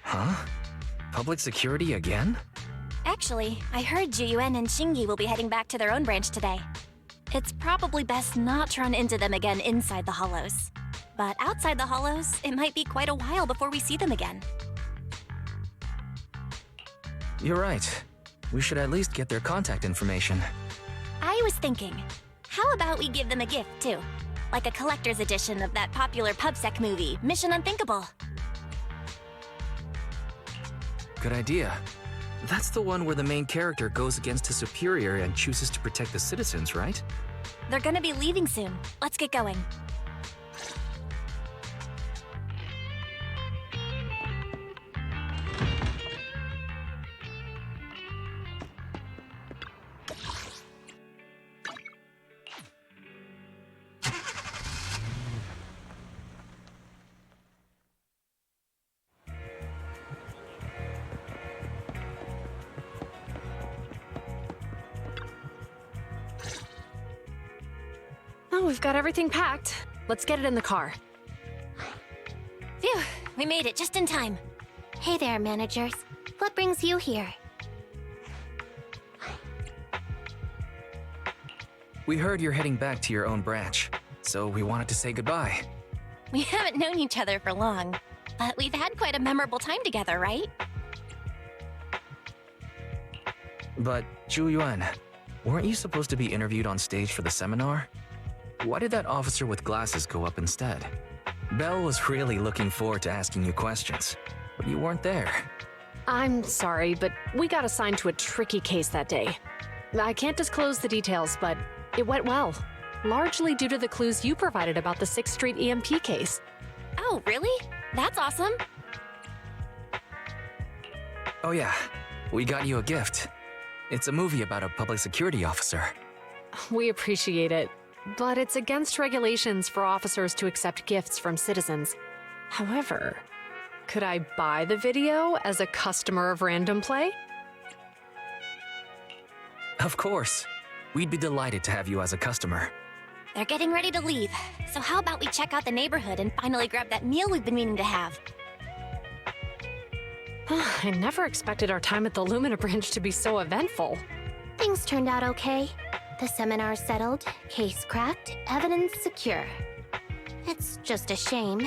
Huh? Public security again? Actually, I heard Jiyuan and Qingyi will be heading back to their own branch today. It's probably best not to run into them again inside the hollows. But outside the hollows, it might be quite a while before we see them again. You're right. We should at least get their contact information. I was thinking, how about we give them a gift, too? Like a collector's edition of that popular PubSec movie, Mission Unthinkable. Good idea. That's the one where the main character goes against his superior and chooses to protect the citizens, right? They're gonna be leaving soon. Let's get going. Well, we've got everything packed. Let's get it in the car. Phew, we made it just in time. Hey there, managers. What brings you here? We heard you're heading back to your own branch, so we wanted to say goodbye. We haven't known each other for long, but we've had quite a memorable time together, right? But, Zhu Yuan, weren't you supposed to be interviewed on stage for the seminar? Why did that officer with glasses go up instead? Belle was really looking forward to asking you questions, but you weren't there. I'm sorry, but we got assigned to a tricky case that day. I can't disclose the details, but it went well. Largely due to the clues you provided about the 6th Street EMP case. Oh, really? That's awesome. Oh yeah, we got you a gift. It's a movie about a public security officer. We appreciate it, but it's against regulations for officers to accept gifts from citizens. However, could I buy the video as a customer of Random Play? Of course. We'd be delighted to have you as a customer. They're getting ready to leave, so how about we check out the neighborhood and finally grab that meal we've been meaning to have? I never expected our time at the Lumina branch to be so eventful. Things turned out okay. The seminar settled, case cracked, evidence secure. It's just a shame.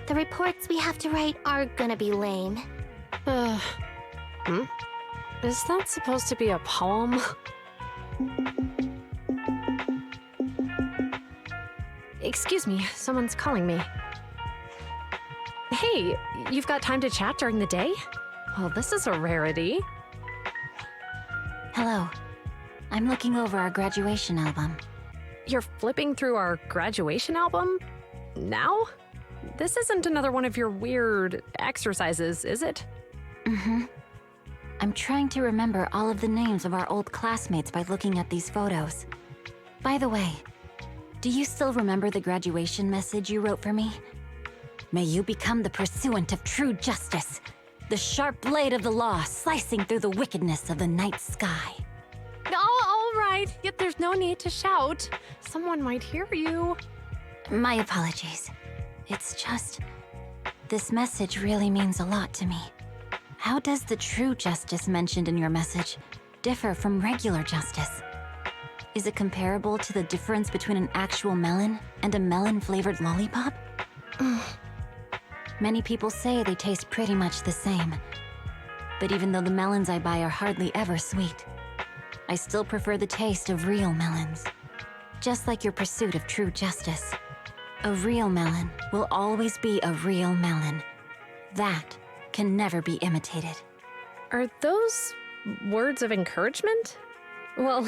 The reports we have to write are gonna be lame. Is that supposed to be a poem? Excuse me, someone's calling me. Hey, you've got time to chat during the day? Well, this is a rarity. Hello. I'm looking over our graduation album. You're flipping through our graduation album? Now? This isn't another one of your weird exercises, is it? Mm-hmm. I'm trying to remember all of the names of our old classmates by looking at these photos. By the way, do you still remember the graduation message you wrote for me? May you become the pursuant of true justice, the sharp blade of the law slicing through the wickedness of the night sky. Oh, all right, yet there's no need to shout. Someone might hear you. My apologies. It's just, this message really means a lot to me. How does the true justice mentioned in your message differ from regular justice? Is it comparable to the difference between an actual melon and a melon-flavored lollipop? Many people say they taste pretty much the same. But even though the melons I buy are hardly ever sweet, I still prefer the taste of real melons. Just like your pursuit of true justice. A real melon will always be a real melon. That can never be imitated. Are those words of encouragement? Well,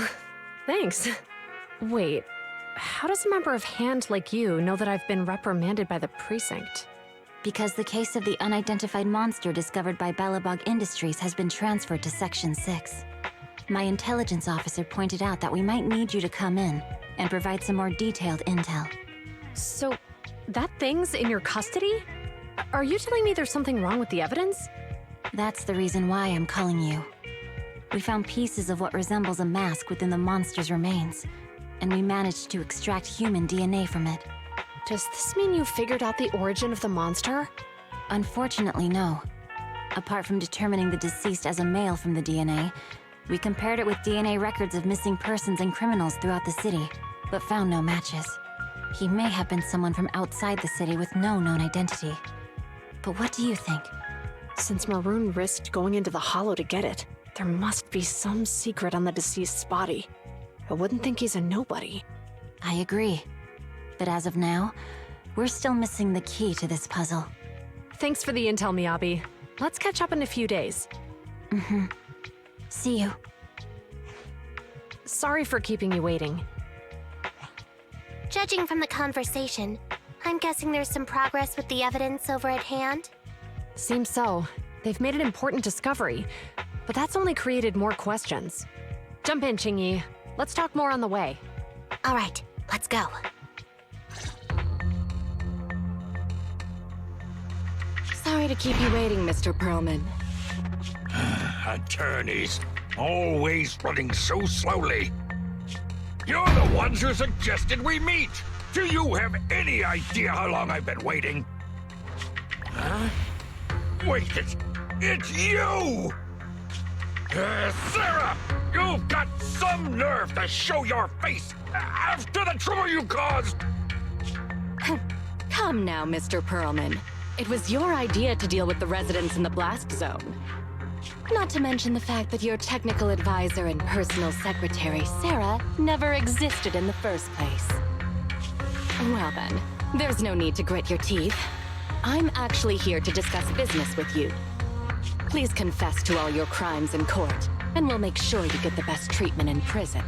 thanks. Wait, how does a member of HAND like you know that I've been reprimanded by the precinct? Because the case of the unidentified monster discovered by Balabog Industries has been transferred to Section 6. My intelligence officer pointed out that we might need you to come in and provide some more detailed intel. So, that thing's in your custody? Are you telling me there's something wrong with the evidence? That's the reason why I'm calling you. We found pieces of what resembles a mask within the monster's remains, and we managed to extract human DNA from it. Does this mean you figured out the origin of the monster? Unfortunately, no. Apart from determining the deceased as a male from the DNA, we compared it with DNA records of missing persons and criminals throughout the city, but found no matches. He may have been someone from outside the city with no known identity. But what do you think? Since Maroon risked going into the Hollow to get it, there must be some secret on the deceased's body. I wouldn't think he's a nobody. I agree. But as of now, we're still missing the key to this puzzle. Thanks for the intel, Miyabi. Let's catch up in a few days. Mm-hmm. See you. Sorry for keeping you waiting. Judging from the conversation, I'm guessing there's some progress with the evidence over at HAND? Seems so. They've made an important discovery, but that's only created more questions. Jump in, Qingyi. Let's talk more on the way. All right, let's go. Sorry to keep you waiting, Mr. Perlman. Attorneys, always running so slowly. You're the ones who suggested we meet. Do you have any idea how long I've been waiting? Huh? Wait, it's you! Sarah! You've got some nerve to show your face after the trouble you caused! Come now, Mr. Perlman. It was your idea to deal with the residents in the blast zone. Not to mention the fact that your technical advisor and personal secretary, Sarah, never existed in the first place. Well then, there's no need to grit your teeth. I'm actually here to discuss business with you. Please confess to all your crimes in court, and we'll make sure you get the best treatment in prison.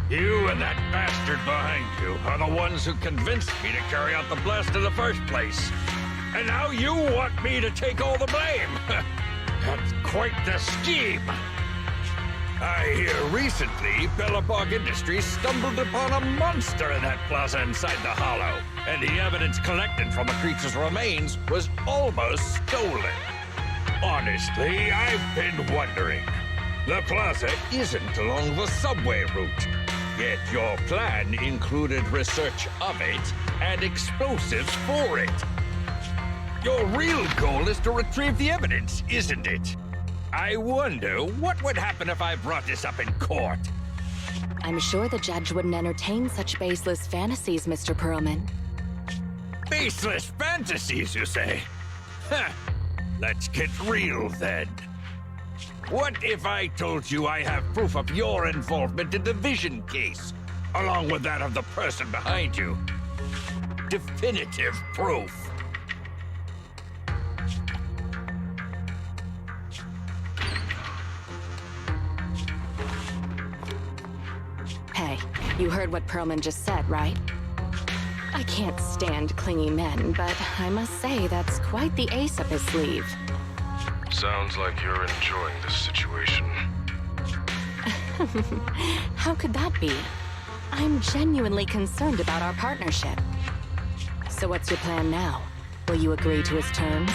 You and that bastard behind you are the ones who convinced me to carry out the blast in the first place. And now you want me to take all the blame. That's quite the scheme. I hear recently Bellabog Industries stumbled upon a monster in that plaza inside the Hollow, and the evidence collected from the creature's remains was almost stolen. Honestly, I've been wondering. The plaza isn't along the subway route, yet your plan included research of it and explosives for it. Your real goal is to retrieve the evidence, isn't it? I wonder what would happen if I brought this up in court. I'm sure the judge wouldn't entertain such baseless fantasies, Mr. Perlman. Baseless fantasies, you say? Huh. Let's get real, then. What if I told you I have proof of your involvement in the Vision case, along with that of the person behind you? Definitive proof. Hey, you heard what Perlman just said, right? I can't stand clingy men, but I must say that's quite the ace up his sleeve. Sounds like you're enjoying this situation. How could that be? I'm genuinely concerned about our partnership. So what's your plan now? Will you agree to his terms?